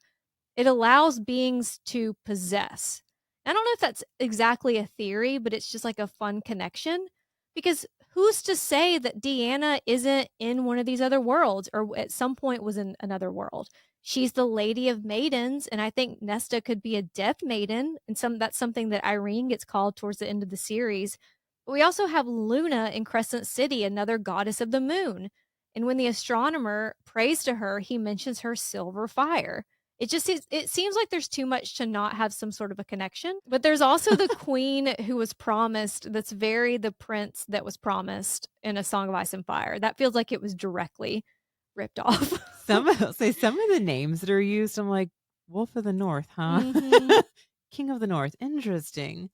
it allows beings to possess. I don't know if that's exactly a theory, but it's just like a fun connection because who's to say that Deanna isn't in one of these other worlds or at some point was in another world? She's the Lady of Maidens, and I think Nesta could be a Death Maiden, and that's something that Irene gets called towards the end of the series. But we also have Luna in Crescent City, another goddess of the moon. And when the astronomer prays to her, he mentions her silver fire. It seems like there's too much to not have some sort of a connection. But there's also the queen who was promised that's very the prince that was promised in A Song of Ice and Fire. That feels like it was directly ripped off. Some of the names that are used, I'm like, Wolf of the North, huh? Mhm. King of the North. Interesting.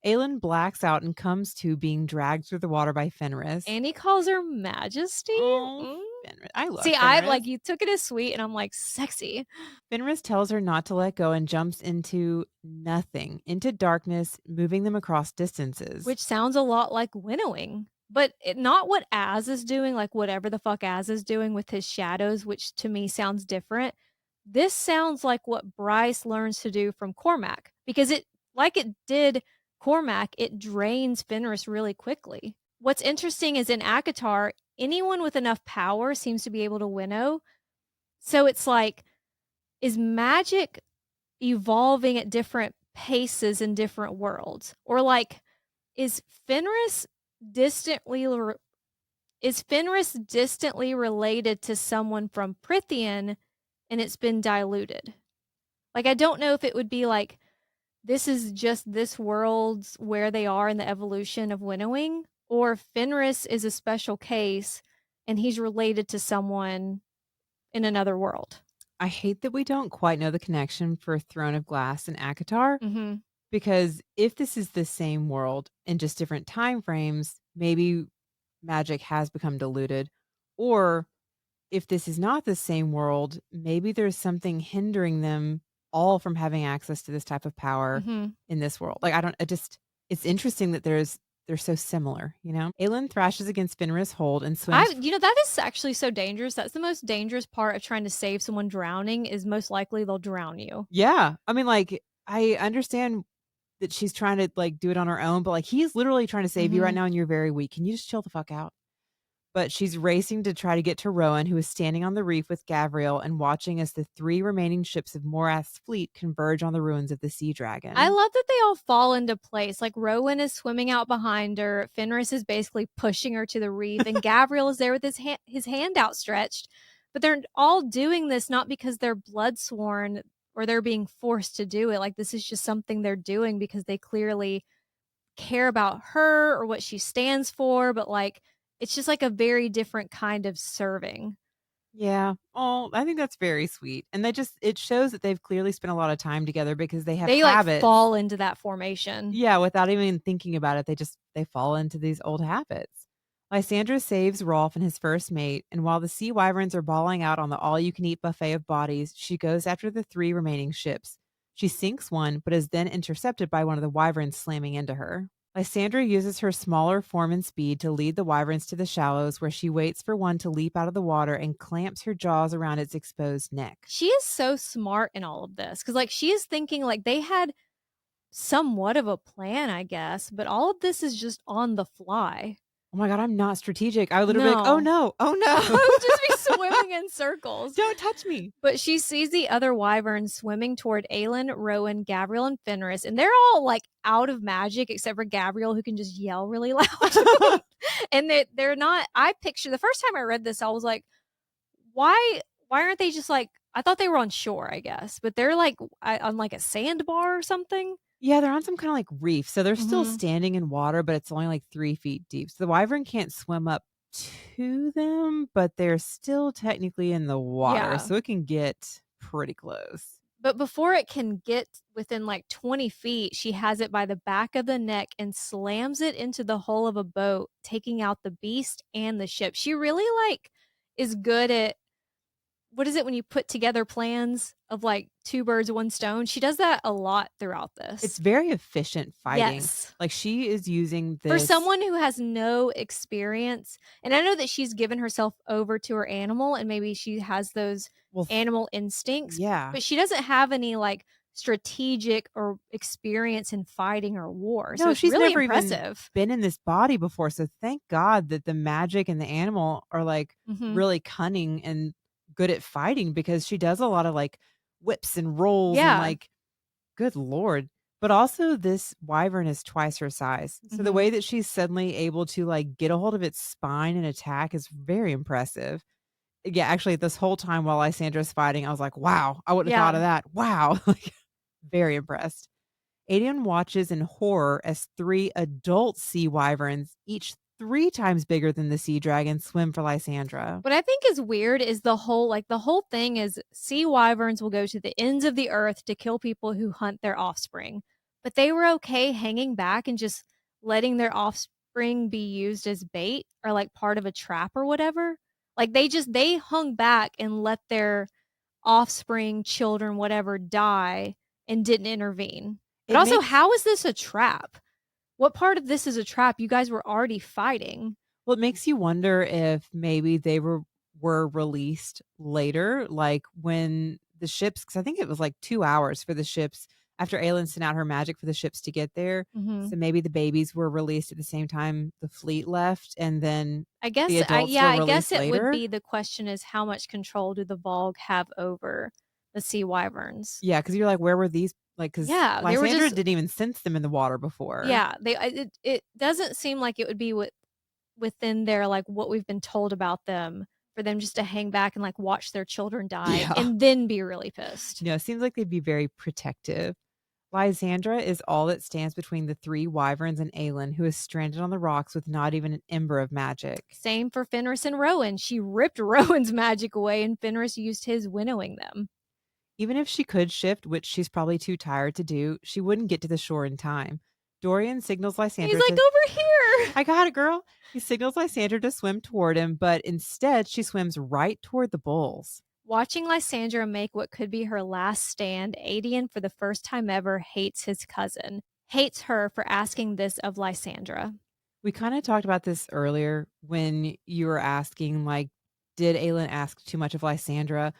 Aelin blacks out and comes to being dragged through the water by Fenris. And he calls her Majesty. Oh, Fenris. I love See, Fenris. I like you took it as sweet, and I'm like sexy. Fenris tells her not to let go and jumps into nothing, into darkness, moving them across distances. Which sounds a lot like winnowing, but not what Az is doing, like whatever the fuck Az is doing with his shadows, which to me sounds different. This sounds like what Bryce learns to do from Cormac because it did Cormac, it drains Fenris really quickly. What's interesting is in ACOTAR, anyone with enough power seems to be able to winnow. So it's like, is magic evolving at different paces in different worlds? Or like, is Fenris distantly is Fenris distantly related to someone from Prythian and it's been diluted? Like, I don't know if it would be like this is just this world's where they are in the evolution of winnowing, or if Fenris is a special case and he's related to someone in another world. I hate that we don't quite know the connection for Throne of Glass and ACOTAR, Mhm. because if this is the same world in just different time frames, maybe magic has become diluted. Or if this is not the same world, maybe there's something hindering them all from having access to this type of power Mhm. in this world. Like, I don't, it just, it's interesting that they're so similar, you know? Aelin thrashes against Fenris Hold and swims. That is actually so dangerous. That's the most dangerous part of trying to save someone drowning is most likely they'll drown you. Yeah. I mean, like, I understand that she's trying to like do it on her own, but like he's literally trying to save you right Mhm. now and you're very weak. Can you just chill the fuck out? But she's racing to try to get to Rowan, who is standing on the reef with Gavriel and watching as the 3 remaining ships of Morath's fleet converge on the ruins of the Sea I Dragon. love that they all fall into place. Like Rowan is swimming out behind her, Fenris is basically pushing her to the reef, and Gavriel is there with his hand outstretched. But they're all doing this not because they're blood sworn or they're being forced to do it. Like this is just something they're doing because they clearly care about her or what she stands for, but like it's just like a very different kind of serving. Yeah. Oh, I think that's very sweet. And it shows that they've clearly spent a lot of time together because they have They like habits. fall into that formation. Yeah, without even thinking about it, they fall into these old habits. Lysandra saves Rolf and his first mate, and while the sea wyverns are bawling out on the all-you-can-eat buffet of bodies, she goes after the 3 remaining ships. She sinks one, but is then intercepted by one of the wyverns slamming into her. Lysandra uses her smaller form and speed to lead the wyverns to the shallows, where she waits for one to leap out of the water and clamps her jaws around its exposed neck. She is so smart in all of this because like she is thinking like they had somewhat of a plan, I guess, but all of this is just on the fly. Oh my god, I'm not strategic. I would literally be like, "Oh No. no, oh I no." would just be swimming in circles. Don't touch me. But she sees the other wyverns swimming toward Aelin, Rowan, Gabriel, and Fenris, and they're all like out of magic except for Gabriel, who can just yell really loud. And they're not. I picture the first time I read this, I was like, why aren't they just like? I thought they were on shore, I guess, but they're like on like a sandbar or something. Yeah, they're on some kinda, like, reef, so they're still Hmm. standing in water, but it's only, like, 3 feet deep. So the wyvern can't swim up to them, but they're still technically in the water, Yeah. so it can get pretty close. But before it can get within like 20 feet, she has it by the back of the neck and slams it into the hull of a boat, taking out the beast and the ship. She really like is good at what is it when you put together plans of like two birds, one stone? She does that a lot throughout It's this. very efficient fighting. Yes. Like, she is using For this. someone who has no experience, and I know that she's given herself over to her animal and maybe she has those Well, animal instincts, yeah. but she doesn't have any like strategic or experience in fighting or war. So No, it's she's really never even impressive. been in this body before, so thank God that the magic and the animal are, like, Mhm. really cunning and good at fighting, because she does a lot of, like, whips and rolls and, Yeah. like, good lord. But also this wyvern is twice her size. So the Mhm. way that she's suddenly able to, like, get a hold of its spine and attack is very impressive. Yeah, actually, this whole time while Lysandra's fighting, I was like, "Wow, I wouldn't have Yeah. thought of that. Wow." Like, very impressed. Adian watches in horror as 3 adult sea wyverns, each 3 times bigger than the sea dragon, swim for Lysandra. What I think is weird is the whole thing is sea wyverns will go to the ends of the earth to kill people who hunt their offspring. But they were okay hanging back and just letting their offspring be used as bait or like part of a trap or whatever. Like they hung back and let their offspring, children, whatever die and didn't intervene. But It also, makes how is this a trap? What part of this is a trap? You guys were already fighting. well, it makes you wonder if maybe they were released later, like when the ships, because I think it was like 2 hours for the ships after Aelin sent out her magic for the ships to get there. Mhm. So maybe the babies were released at the same time the fleet left, and then I the guess adults were I guess released it would later? be the question is how much control do the Vogue have over the sea wyverns? Yeah, because you're like, "Where were these?" Like, because Yeah, they were Lysandra just didn't even sense them in the water before. yeah, it doesn't seem like it would be within their, like, what we've been told about them for them just to hang back and, like, watch their children die Yeah. and then be really pissed. No, it seems like they'd be very protective. Lysandra is all that stands between the 3 wyverns and Aelin, who is stranded on the rocks with not even an ember of magic. Same for Fenris and Rowan. She ripped Rowan's magic away and Fenris used his winnowing them. Even if she could shift, which she's probably too tired to do, she wouldn't get to the shore in time. Dorian signals He's Lysandra like, to, "Over here!" I got it, girl. He signals Lysandra to swim toward him, but instead she swims right toward the bulls. Watching Lysandra make what could be her last stand, Adian, for the first time ever, hates his cousin. Hates her for asking this of Lysandra. We kind of talked about this earlier when you were asking, like, did Aelin ask too much of Lysandra?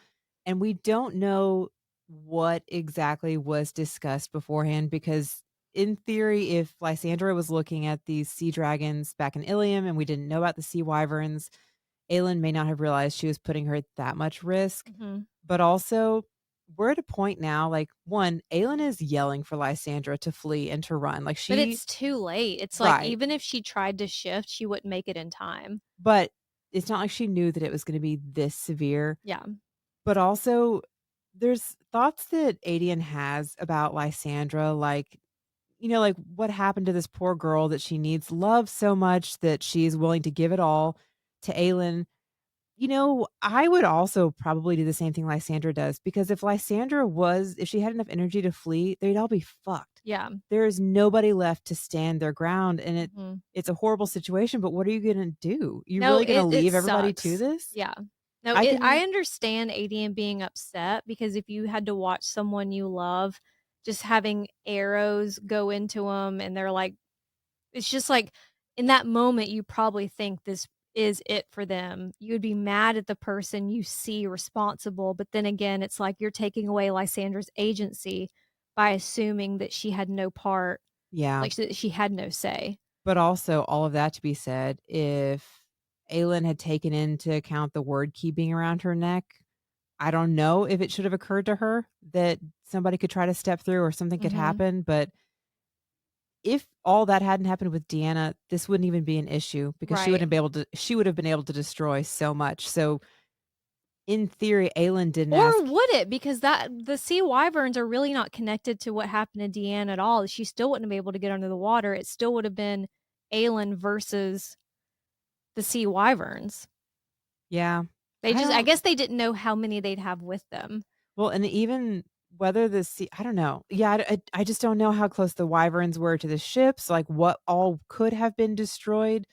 And we don't know what exactly was discussed beforehand because, in theory, if Lysandra was looking at these sea dragons back in Ilium and we didn't know about the sea wyverns, Aelin may not have realized she was putting her at that much risk. Mhm. But also, we're at a point now, like, one, Aelin is yelling for Lysandra to flee and to run. Like, But she, it's too late. It's like right. even if she tried to shift, she wouldn't make it in time. But it's not like she knew that it was going to be this severe. Yeah. But also, there's thoughts that Adian has about Lysandra, like, like what happened to this poor girl that she needs love so much that she's willing to give it all to Aelin. I would also probably do the same thing Lysandra does because if she had enough energy to flee, they'd all be fucked. Yeah. There is nobody left to stand their ground, and Mhm. it's a horrible situation. But what are you gonna do? You No, really gonna it leave everybody to sucks. this? Yeah. No, I I can, understand Adian being upset because if you had to watch someone you love just having arrows go into them, and they're like it's just like in that moment you probably think this is it for them. You would be mad at the person you see responsible, but then again, it's like you're taking away Lysandra's agency by assuming that she had no part, yeah. like that she had no say. But also, all of that to be said, if Aelin had taken into account the word key being around her neck, I don't know if it should have occurred to her that somebody could try to step through or something could Mhm. happen. But if all that hadn't happened with Deanna, this wouldn't even be an issue because Right. she would have been able to destroy so much. So in theory, Aelin didn't Or ask. would it? Because that the sea wyverns are really not connected to what happened to Deanne at all. She still wouldn't have been able to get under the water. It still would have been Aelin versus the sea wyverns. Yeah. They I just I don't guess they didn't know how many they'd have with them. Well, and even whether I don't know. Yeah, I just don't know how close the wyverns were to the ships, like what all could have been destroyed.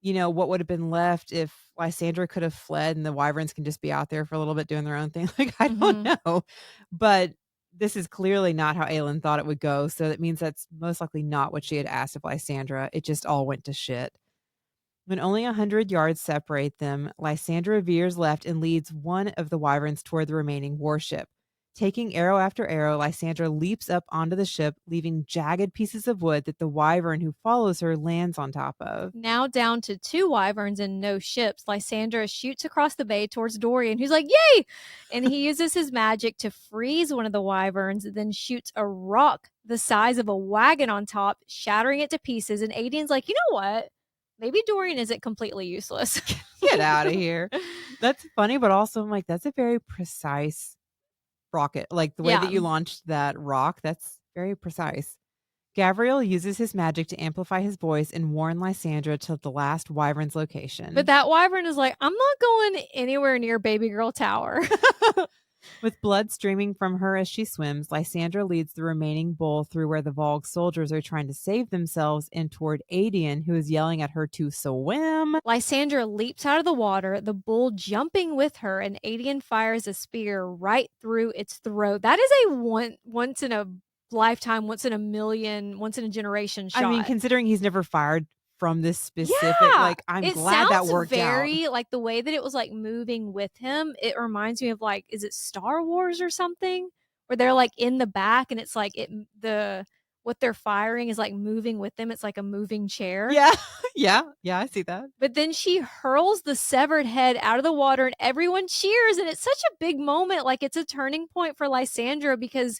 What would have been left if Lysandra could have fled and the wyverns can just be out there for a little bit doing their own thing. Like, I don't Mhm. know. But this is clearly not how Aelin thought it would go. So that means that's most likely not what she had asked of Lysandra. It just all went to shit. When only 100 yards separate them, Lysandra veers left and leads one of the wyverns toward the remaining warship. Taking arrow after arrow, Lysandra leaps up onto the ship, leaving jagged pieces of wood that the wyvern who follows her lands on top of. Now down to 2 wyverns and no ships, Lysandra shoots across the bay towards Dorian, who's like, "Yay!" And he uses his magic to freeze one of the wyverns, then shoots a rock the size of a wagon on top, shattering it to pieces. And Adian's like, "You know what? Maybe Dorian isn't completely useless." Get out of here. That's funny, but also I'm like, that's a very precise rocket. Like the way that Yeah. you launched that rock, that's very precise. Gavriel uses his magic to amplify his voice and warn Lysandra to the last wyvern's But location. that wyvern is like, "I'm not going anywhere near Baby Girl Tower." With blood streaming from her as she swims, Lysandra leads the remaining bull through where the Volg soldiers are trying to save themselves and toward Adian, who is yelling at her to swim. Lysandra leaps out of the water, the bull jumping with her, and Adian fires a spear right through its throat. That is a once in a lifetime, once in a million, once in a generation I mean, shot. considering he's never fired from this specific, Yeah. like, I'm It glad that sounds worked out. very like the way that it was like moving with him. It reminds me of like, is it Star Wars or something? where they're, like, in the back and it's like the what they're firing is, like, moving with them. It's like a moving chair. Yeah. Yeah. Yeah, I see that. But then she hurls the severed head out of the water and everyone cheers, and it's such a big moment, like, it's a turning point for Lysandra because,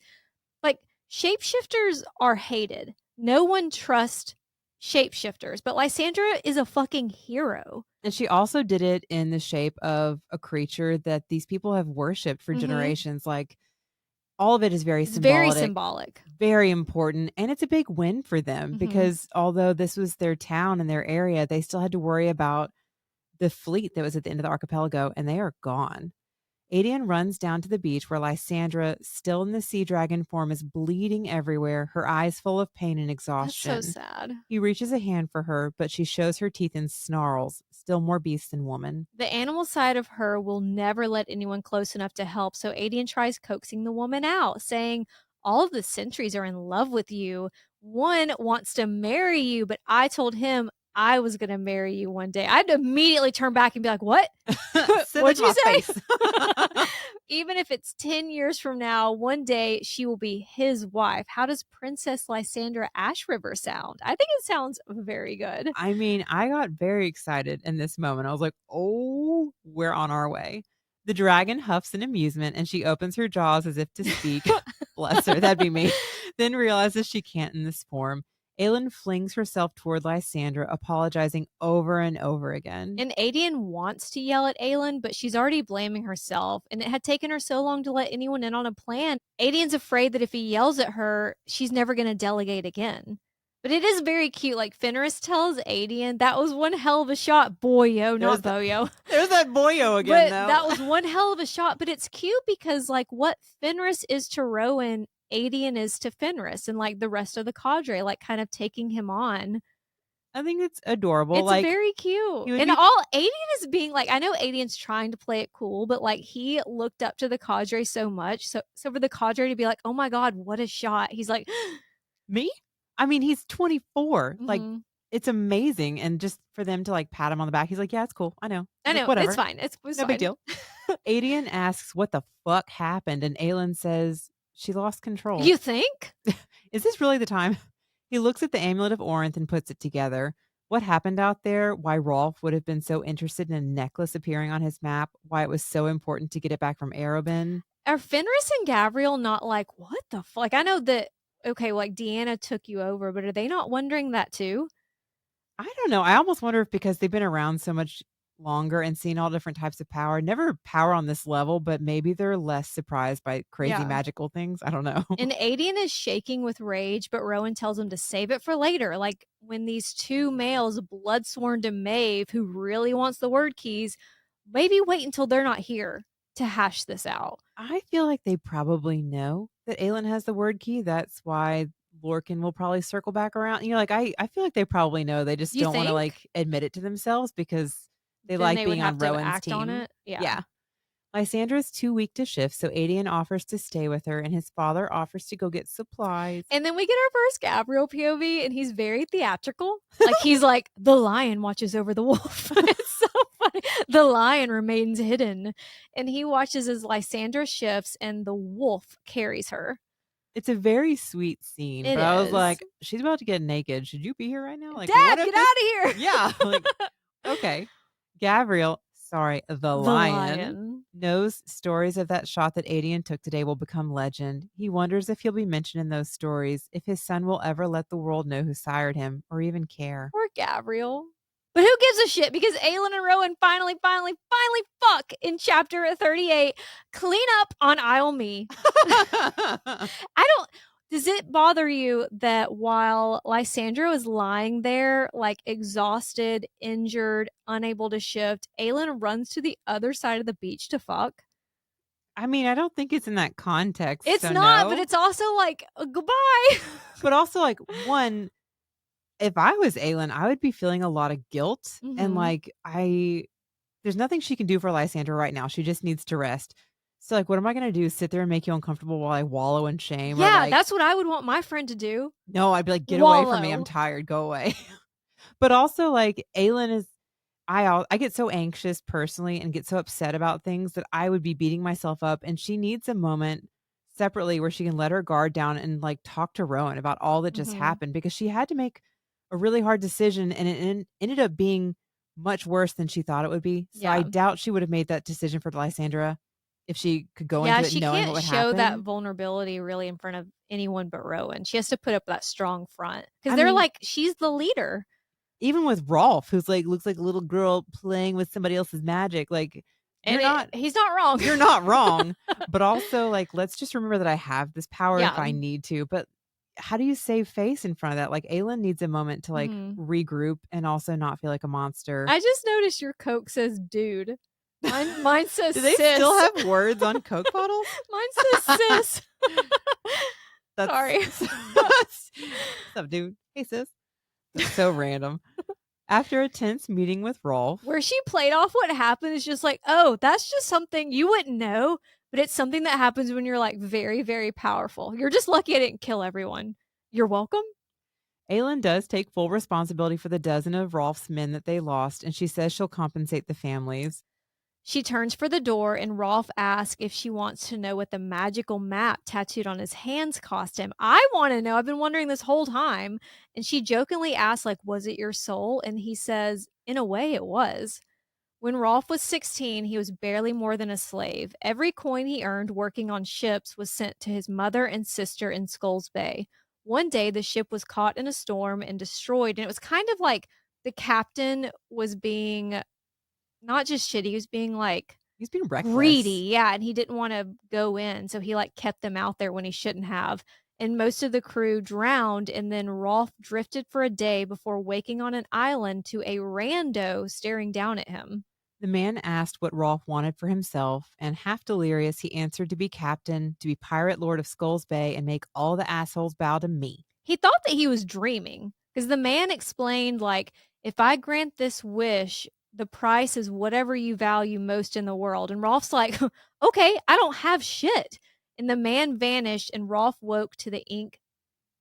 like, shapeshifters are hated. No one trusts shapeshifters, but Lysandra is a fucking hero. And she also did it in the shape of a creature that these people have worshipped for Mhm. generations, like, all of it is very It's very symbolic, symbolic. very important, and it's a big win for them Mhm. because although this was their town and their area, they still had to worry about the fleet that was at the end of the archipelago, and they are gone. Adian runs down to the beach where Lysandra, still in the sea dragon form, is bleeding everywhere, her eyes full of pain and That's so exhaustion. sad. He reaches a hand for her, but she shows her teeth and snarls, still more beast than woman. The animal side of her will never let anyone close enough to help, so Adian tries coaxing the woman out, saying, "All of the sentries are in love with you. One wants to marry you, but I told him I was going to marry you one day." I'd immediately turn back and be like, "What? Sit in What'd you my say?" face. Even if it's 10 years from now, one day she will be his wife. How does Princess Lysandra Ashriver sound? I think it sounds very good. I mean, I got very excited in this moment. I was like, "Oh, we're on our way." The dragon huffs in amusement and she opens her jaws as if to speak. Bless her, that'd be me. Then realizes she can't in this form. Aelin flings herself toward Lysandra, apologizing over and over again. And Adian wants to yell at Aelin, but she's already blaming herself, and it had taken her so long to let anyone in on a plan. Adian's afraid that if he yells at her, she's never going to delegate again. But it is very cute. Like Fenris tells Adian, that was one hell of a shot, boyo, There's not boyo. There's that boyo again, But though. that was one hell of a shot. But it's cute because, like, what Fenris is to Rowan, Adian is to Fenris, and like the rest of the cadre, like kind of taking him on. I think it's adorable. It's Like, very he cute. would And be all Aiden is being like, I know Aiden's trying to play it cool, but like he looked up to the cadre so much. So for the cadre to be like, oh my God, what a shot. He's like, me? I mean, he's 24. Like, mhm. it's amazing. And just for them to like pat him on the back, he's like, "Yeah, it's cool. I know." I He's like, know, it's "Whatever. fine. It's No big fine. deal." Adian asks what the fuck happened, and Aelin says she lost control. You think? Is this really the time? He looks at the amulet of Orinth and puts it together. What happened out there? Why Rolf would have been so interested in a necklace appearing on his map? Why it was so important to get it back from Arobin? Are Fenris and Gabriel not like, what the fuck? Like, I know that, okay, like Deanna took you over, but are they not wondering that too? I don't know. I almost wonder if because they've been around so much longer and seen all different types of power, never power on this level, but maybe they're less surprised by crazy Yeah. magical things. I don't know. And Aiden is shaking with rage, but Rowan tells him to save it for later. Like when these two males, Bloodsworn to Maeve, who really wants the word keys, maybe wait until they're not here to hash this out. I feel like they probably know that Aelin has the word key. That's why Lorcan will probably circle back around. Like I feel like they probably know. They just You don't want to think? like admit it to themselves because they Then like they would being have on to Rowan's act on team. it. Yeah. Yeah. Lysandra's too weak to shift, so Adian offers to stay with her, and his father offers to go get supplies. And then we get our first Gabriel POV, and he's very theatrical. Like he's like, the lion watches over the wolf. It's so funny. The lion remains hidden. And he watches as Lysandra shifts and the wolf carries her. It's a very sweet scene, It but I was is. like, "She's about to get naked. Should you be here right now? Like, what Dad, if get this?" out of here. Yeah, like, okay. Gabriel, sorry, the The lion, lion. knows stories of that shot that Adian took today will become legend. He wonders if he'll be mentioned in those stories, if his son will ever let the world know who sired him, or even care. Poor Gabriel. But who gives a shit? Because Aelin and Rowan finally fuck in chapter 38. Clean up on Isle Me. I don't. Does it bother you that while Lysandra was lying there, like exhausted, injured, unable to shift, Aelin runs to the other side of the beach to fuck? I mean, I don't think it's in that context, It's so not, but no. it's also like, goodbye. But also, like, one, if I was Aelin, I would be feeling a lot of guilt, and, hmm like, there's nothing she can do for Lysandra right now, she just needs to rest. So, like, what am I gonna do? Sit there and make you uncomfortable while I wallow in shame? Or, Yeah, like, that's what I would want my friend to do. no, I'd be like, "Get away from me, I'm Wallow. tired, go away." But also, like, Aelin is I get so anxious personally and get so upset about things that I would be beating myself up, and she needs a moment separately where she can let her guard down and like talk to Rowan about all that just Mhm. happened because she had to make a really hard decision and ended up being much worse than she thought it would be. So I Yeah. doubt she would have made that decision for Lysandra if she could go Yeah, into it she knowing what can't would show that happen. vulnerability really in front of anyone but Rowan. She has to put up that strong front because I they're mean, like, she's the leader. even with Rolf, who's like looks like a little girl playing with somebody else's magic, like you're And not he's not wrong. you're not wrong, but also like let's just remember that I have this power if Yeah. I need to. But how do you save face in front of that? Like Aelin needs a moment to like Mhm. regroup and also not feel like a monster. I just noticed your Coke says dude. Mine says Do they still sis. have words on Coke bottles? Mine says sis. That's Sorry. what's up, dude? Hey, sis. That's so random. After a tense meeting with Rolf, Where she played off what happened is just like, oh, that's just something you wouldn't know, but it's something that happens when you're like very, very powerful. You're just lucky I didn't kill everyone. You're welcome. Aelin does take full responsibility for the dozen of Rolf's men that they lost, and she says she'll compensate the families. She turns for the door, and Rolf asks if she wants to know what the magical map tattooed on his hands cost him. I want to know. I've been wondering this whole time. And she jokingly asks, like, was it your soul? And he says, in a way, it was. When Rolf was 16, he was barely more than a slave. Every coin he earned working on ships was sent to his mother and sister in Skulls Bay. One day, the ship was caught in a storm and destroyed. And it was kind of like the captain was being not just shitty, he was being like He's being reckless. greedy. Yeah. And he didn't want to go in. So he like kept them out there when he shouldn't have. And most of the crew drowned. And then Rolf drifted for a day before waking on an island to a rando staring down at him. The man asked what Rolf wanted for himself, and half delirious, he answered to be captain, to be pirate lord of Skulls Bay, and make all the assholes bow to me. He thought that he was dreaming because the man explained, like, if I grant this wish, the price is whatever you value most in the world. And Rolf's like, okay, I don't have shit. And the man vanished, and Rolf woke to the ink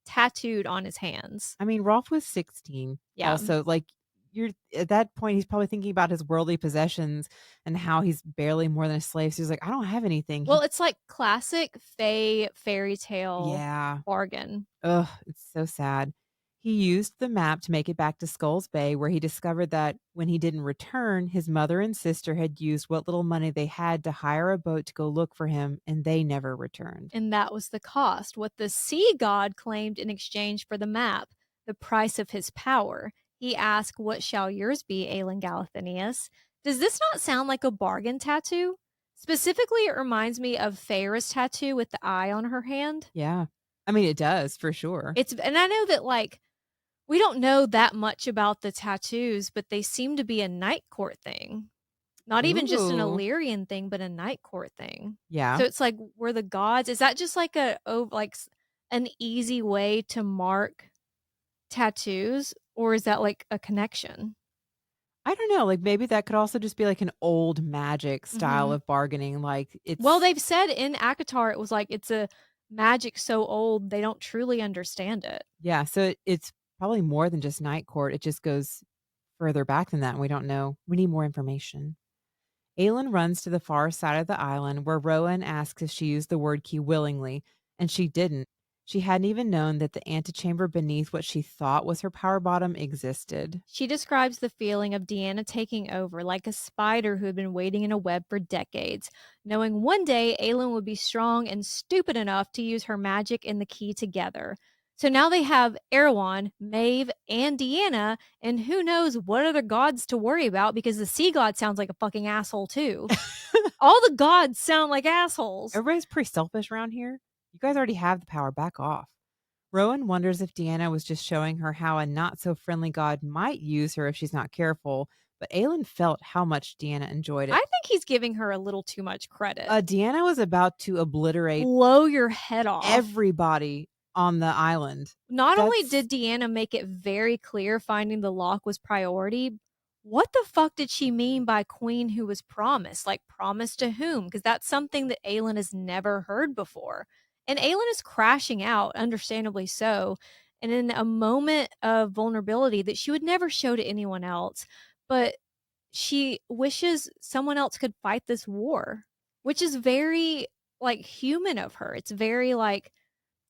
tattooed on his hands. I mean, Rolf was 16. Yeah. Also, like, you're at that point, he's probably thinking about his worldly possessions and how he's barely more than a slave. So he's like, I don't have anything. Well, it's like classic Fae fairy tale Yeah. bargain. Ugh, it's so sad. He used the map to make it back to Skulls Bay, where he discovered that when he didn't return, his mother and sister had used what little money they had to hire a boat to go look for him, and they never returned. And that was the cost. What the sea god claimed in exchange for the map, the price of his power. He asked, what shall yours be, Aelin Galathinius? Does this not sound like a bargain tattoo? Specifically, it reminds me of Feyre's tattoo with the eye on her hand. Yeah. I mean, it does for sure. And I know that like we don't know that much about the tattoos, but they seem to be a night court thing. Not even just an Ooh. Illyrian thing, but a night court thing. Yeah. So it's like, we're the gods. Is that just like an easy way to mark tattoos, or is that like a connection? I don't know. Like maybe that could also just be like an old magic style Mhm. of bargaining. Like Well, it's, they've said in ACOTAR it was like it's a magic so old they don't truly understand it. yeah. So it's probably more than just night court. It just goes further back than that. And we don't know. We need more information. Aelin runs to the far side of the island where Rowan asks if she used the word key willingly, and she didn't. She hadn't even known that the antechamber beneath what she thought was her power bottom existed. She describes the feeling of Deanna taking over like a spider who had been waiting in a web for decades, knowing one day Aelin would be strong and stupid enough to use her magic and the key together. So now they have Erewhon, Maeve, and Deanna, and who knows what other gods to worry about because the sea god sounds like a fucking asshole too. All the gods sound like assholes. Everybody's pretty selfish around here. You guys already have the power. Back off. Rowan wonders if Deanna was just showing her how a not so friendly god might use her if she's not careful, but Aelin felt how much Deanna enjoyed I it. think he's giving her a little too much credit. Deanna was about to obliterate Blow your head off. everybody on the island. Not only That's did Deanna make it very clear finding the lock was priority, what the fuck did she mean by queen who was promised? Like, promised to whom? Because that's something that Aelin has never heard before. And Aelin is crashing out, understandably so, and in a moment of vulnerability that she would never show to anyone else. But she wishes someone else could fight this war, which is very like human of her. It's very like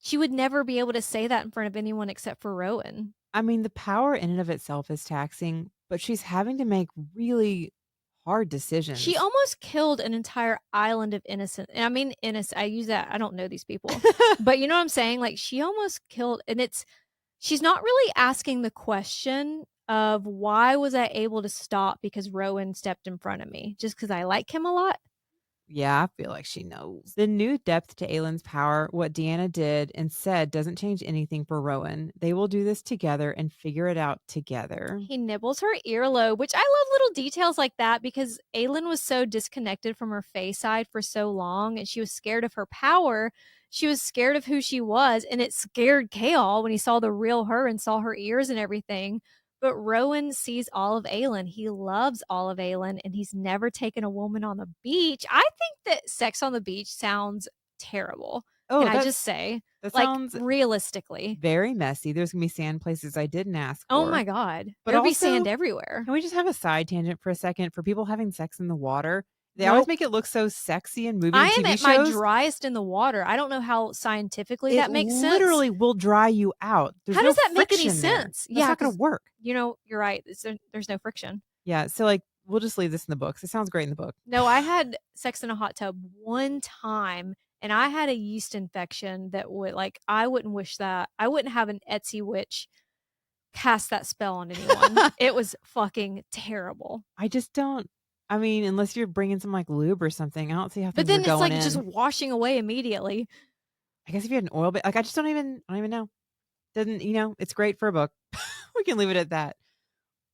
she would never be able to say that in front of anyone except for Rowan. I mean, the power in and of itself is taxing, but she's having to make really hard She decisions. almost killed an entire island of innocent, and I mean innocent. I use that. I don't know these people, but you know what I'm saying? Like she almost killed, and she's not really asking the question of why was I able to stop because Rowan stepped in front of me just because I like him a lot. Yeah, I feel like she knows. The new depth to Aylin's power, what Deanna did and said, doesn't change anything for Rowan. They will do this together and figure it out together. He nibbles her earlobe, which I love little details like that because Aelin was so disconnected from her Fae side for so long and she was scared of her power. She was scared of who she was, and it scared Kaol when he saw the real her and saw her ears and everything. But Rowan sees all of Aelin. He loves all of Aelin, and he's never taken a woman on the beach. I think that sex on the beach sounds terrible. Can Oh, I just say? that Like, sounds realistically. very messy. There's gonna be sand places I didn't ask Oh for. my God. But There'd be also, sand everywhere. can we just have a side tangent for a second for people having sex in the water? They always Nope. make it look so sexy in movie I and am TV at my shows. driest in the water. I don't know how scientifically It that makes sense. literally will dry you out. There's How no does that make any friction there. sense? That's not gonna 'Cause work. you're right. There's no friction. Yeah, so, like, we'll just leave this in the books. It sounds great in the book. No, I had sex in a hot tub one time, and I had a yeast infection that would like I wouldn't wish that. I wouldn't have an Etsy witch cast that spell on anyone. It was fucking terrible. I just don't I mean, unless you're bringing some, like, lube or something, I don't see how But things are then it's going like just in. washing away immediately. I guess if you had an oil like, I don't even know. Doesn't it's great for a book. We can leave it at that.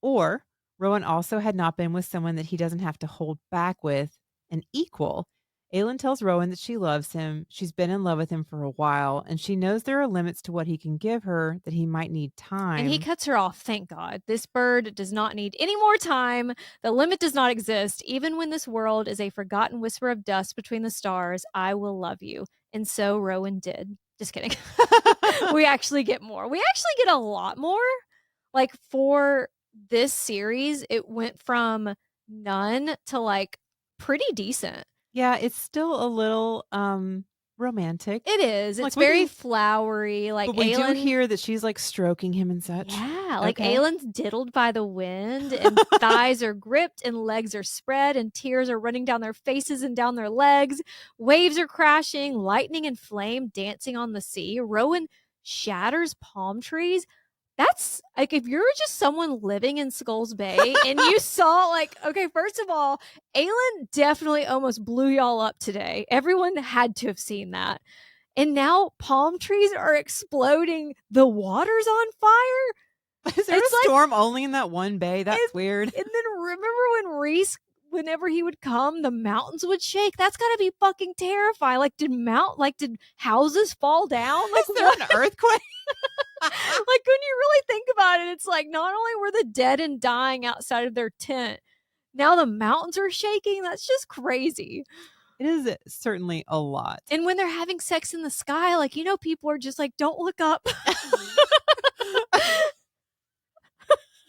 Or Rowan also had not been with someone that he doesn't have to hold back with, an equal. Aelin tells Rowan that she loves him. She's been in love with him for a while, and she knows there are limits to what he can give her, that he might need And he time. cuts her off, thank God. This bird does not need any more time. The limit does not exist. Even when this world is a forgotten whisper of dust between the stars, I will love you. And so Rowan did. Just kidding. We actually get more. We actually get a lot more. Like for this series, it went from none to like pretty decent. Yeah, it's still a little romantic. It is. Like It's we very do, flowery. Like but we do Aelin hear that she's like stroking him and such. Yeah, like Okay. Aelin's diddled by the wind, and thighs are gripped, and legs are spread, and tears are running down their faces and down their legs. Waves are crashing, lightning and flame dancing on the sea. Rowan shatters palm trees. That's like if you're just someone living in Skulls Bay and you saw, like, okay, first of all, Aelin definitely almost blew y'all up today. Everyone had to have seen that. And now palm trees are exploding. The water's on fire. Is there It's a like storm only in that one bay? That's weird. and then remember when Reese, whenever he would come, the mountains would shake? That's gotta be fucking terrifying. Like, did houses fall down? Like Is there what? an earthquake? Like when you really think about it, it's like not only were the dead and dying outside of their tent, now the mountains are shaking. That's just crazy. It is certainly a lot. And when they're having sex in the sky, like, people are just like, don't look up.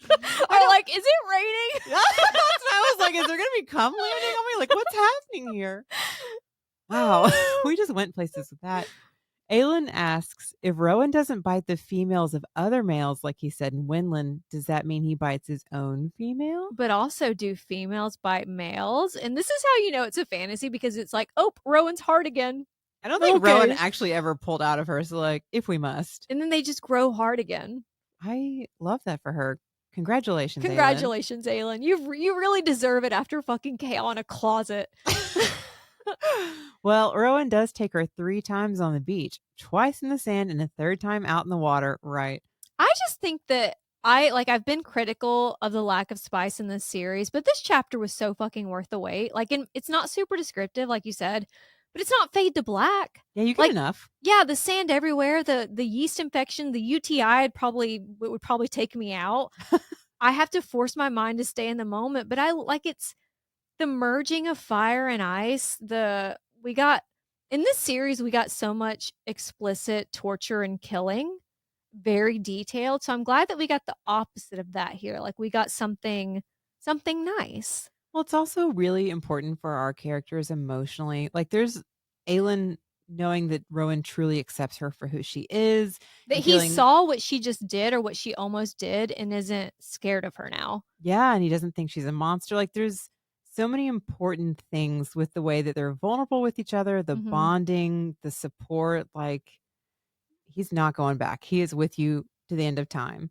Or like, is it raining? That's what I was like, is there gonna be cum landing on me? Like, what's happening here? Wow. We just went places with that. Aelin asks, if Rowan doesn't bite the females of other males, like he said in Winland, does that mean he bites his own female? But also, do females bite males? And this is how you know it's a fantasy because it's like, oh, Rowan's hard again. I don't think Okay. Rowan actually ever pulled out of her. So, like, if we must. And then they just grow hard again. I love that for her. Congratulations, Aelin. Congratulations, Aelin. You really deserve it after fucking Kaol in a closet. Well, Rowan does take her 3 times on the beach, twice in the sand and a 3rd time out in the water, right? I just think that I've been critical of the lack of spice in this series, but this chapter was so fucking worth the wait. Like, it's not super descriptive, like you said, but it's not fade to black. Yeah, you get Like, enough. Yeah, the sand everywhere, the yeast infection, the UTI would probably take me out. I have to force my mind to stay in the moment, but I like it's the merging of fire and ice. We got in this series, we got so much explicit torture and killing, very detailed. So I'm glad that we got the opposite of that here. Like we got something nice. Well, it's also really important for our characters emotionally. Like, there's Aelin knowing that Rowan truly accepts her for who she is That and he feeling saw what she just did or what she almost did and isn't scared of her now. yeah, and he doesn't think she's a monster. Like there's so many important things with the way that they're vulnerable with each other, the Mhm. bonding, the support, like he's not going back. He is with you to the end of time.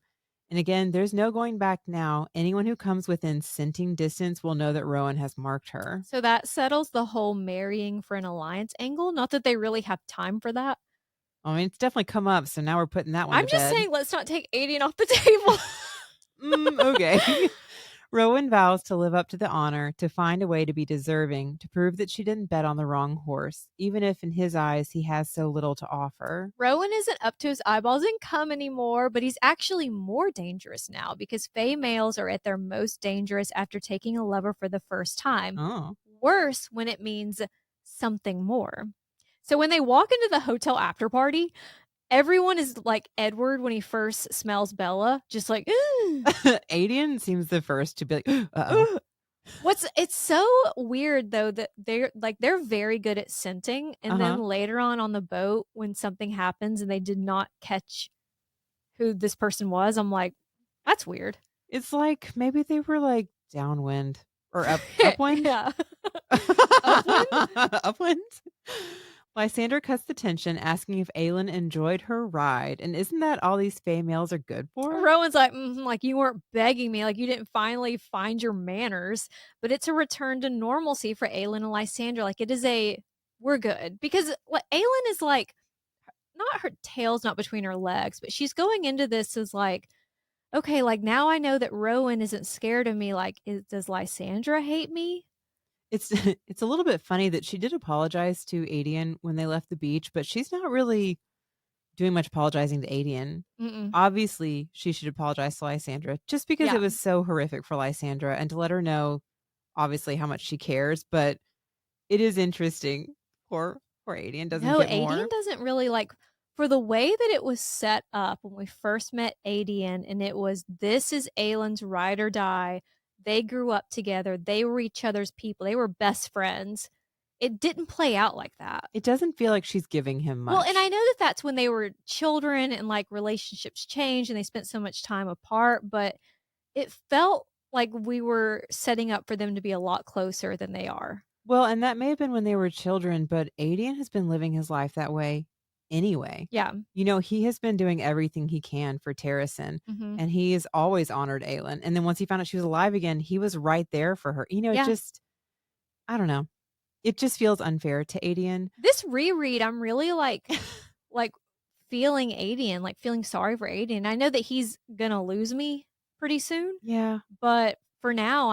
And again, there's no going back now. Anyone who comes within scenting distance will know that Rowan has marked her. So that settles the whole marrying for an alliance angle, not that they really have time for that. I mean, it's definitely come up, so now we're putting that one I'm to just bed. saying let's not take Aiden off the table. Okay. Rowan vows to live up to the honor, to find a way to be deserving, to prove that she didn't bet on the wrong horse, even if in his eyes he has so little to offer. Rowan isn't up to his eyeballs in cum anymore, but he's actually more dangerous now because Fae males are at their most dangerous after taking a lover for the first time. Oh. Worse when it means something more. So when they walk into the hotel after party, everyone is like Edward when he first smells Bella, just like, Aiden seems the first to be like, uh-oh. It's so weird though that they're very good at scenting, and then Uh-huh. later on the boat when something happens and they did not catch who this person was, I'm like, "That's weird." It's like maybe they were like downwind or upwind. Yeah. Upland? Upland. Lysander cuts the tension, asking if Aelin enjoyed her ride. And isn't that all these Fey males are good for? Rowan's like, "Mhm, like you weren't begging me, like you didn't finally find your manners." But it's a return to normalcy for Aelin and Lysander. Like it is a we're good because what Aelin is like not her tail's not between her legs, but she's going into this as like, okay, like now I know that Rowan isn't scared of me. Like, does Lysandra hate me? It's it's a little bit funny that she did apologize to Adian when they left the beach, but she's not really doing much apologizing to Adian. Mm-mm. Obviously, she should apologize to Lysandra just because it Yeah. was so horrific for Lysandra and to let her know obviously how much she cares, but it is interesting. Poor Adian doesn't No, get Adian more. doesn't really like for the way that it was set up when we first met Adian, and it was this is Aylin's ride or die. They grew up together. They were each other's people. They were best friends. It didn't play out like that. It doesn't feel like she's giving him Well, and I much. know that that's when they were children and like relationships changed and they spent so much time apart, but it felt like we were setting up for them to be a lot closer than they are. Well, and that may have been when they were children, but Adian has been living his life that way anyway. Yeah. You know, he has been doing everything he can for Terrason, Mhm. and he has always honored Aelin. And then once he found out she was alive again, he was right there for her. You know, it Yeah. just, I don't know. It just feels unfair to Adian. This reread, I'm really like feeling Aiden, like feeling sorry for Aiden. I know that he's gonna lose me pretty soon, Yeah. but for now,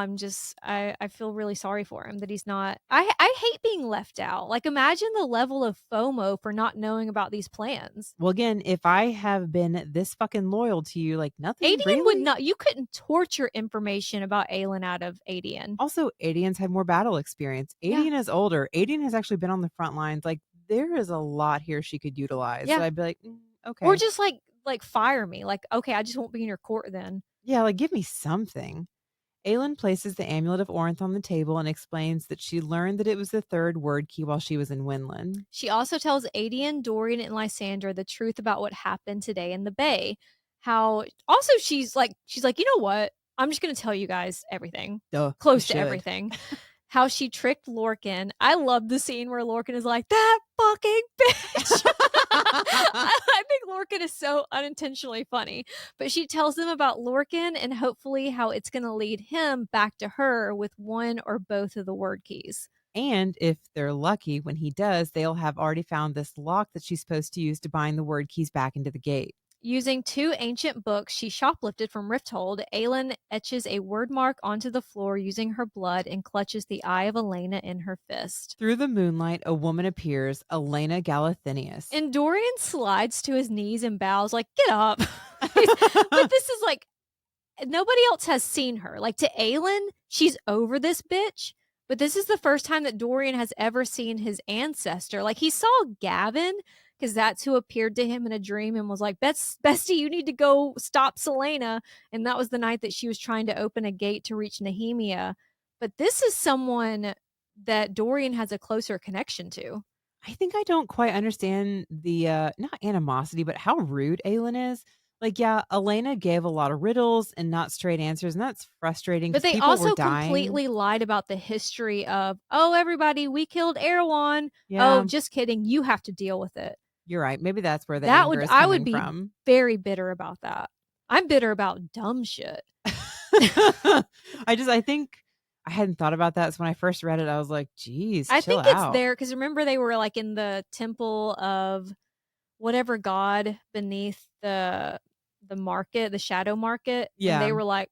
I feel really sorry for him that he's not. I hate being left out. Like imagine the level of FOMO for not knowing about these plans. Well, again, if I have been this fucking loyal to you, like nothing Adian would really. not. You couldn't torture information about Aelin out of Adian. Also, Adian's had more battle experience. Yeah, Adian is older. Adian has actually been on the front lines. Like, there is a lot here she could utilize. So yeah. I'd be like, Or okay. just like fire me. Like okay, I just won't be in your court then. Yeah, like, give me something. Aelin places the amulet of Orinth on the table and explains that she learned that it was the third word key while she was in Winland. She also tells Adian, Dorian, and Lysandra the truth about what happened today in the bay. How also she's like, you know what? I'm just gonna tell you guys everything. Duh, you Close to should. everything. How she tricked Lorcan. I love the scene where Lorcan is like, that fucking bitch. I think Lorcan is so unintentionally funny. But she tells them about Lorcan and hopefully how it's gonna lead him back to her with one or both of the word keys. And if they're lucky, when he does, they'll have already found this lock that she's supposed to use to bind the word keys back into the gate. Using two ancient books she shoplifted from Rifthold, Aelin etches a word mark onto the floor using her blood and clutches the eye of Elena in her fist. Through the moonlight, a woman appears, Elena Galathinius. And Dorian slides to his knees and bows, like, get up. But this is like, nobody else has seen her. Like, to Aelin, she's over this bitch. But this is the first time that Dorian has ever seen his ancestor. Like, he saw Gavin, because that's who appeared to him in a dream and was like, Bestie, you need to go stop Selena. And that was the night that she was trying to open a gate to reach Nehemia. But this is someone that Dorian has a closer connection to. I think I don't quite understand the, not animosity, but how rude Aelin is. Like, yeah, Elena gave a lot of riddles and not straight answers, and that's frustrating But because they people were also dying. completely lied about the history of, "Oh, everybody, we killed Erewhon. Oh, Yeah, just kidding. You have to deal with it." you're right. Maybe that's where the That anger would is I would coming be from. very bitter about that. I'm bitter about dumb shit. I think I hadn't thought about that. So when I first read it, I was like, geez, I chill think it's out. there because remember they were, like, in the temple of whatever god beneath the market, the shadow market, and Yeah. they were like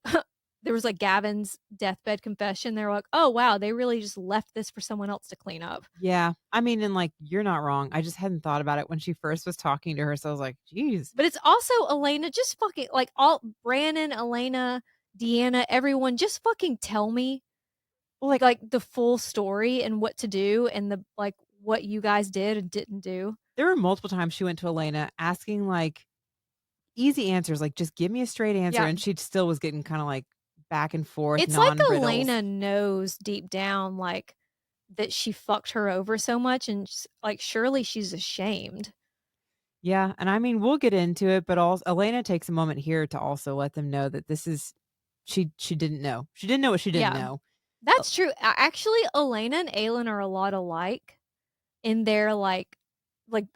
there was, like, Gavin's deathbed confession. They were like, "Oh, wow, they really just left this for someone else to clean up." Yeah. I mean, and like, you're not wrong. I just hadn't thought about it when she first was talking to her. So I was like, geez. But it's also Elena, just fucking like, all Brandon, Elena, Deanna, everyone, just fucking tell me, Well, like, like, the full story and what to do and like, what you guys did and didn't do. there were multiple times she went to Elena asking like easy answers, like, just give me a straight answer. Yeah. And she still was getting kind of like back and forth, It's like non riddles. Elena knows deep down, like, that she fucked her over so much and like, surely she's ashamed. Yeah. And I mean, we'll get into it, but also Elena takes a moment here to also let them know that this is, she didn't know. She didn't know what she didn't Yeah, know. that's true. Actually, Elena and Aelin are a lot alike in their, like,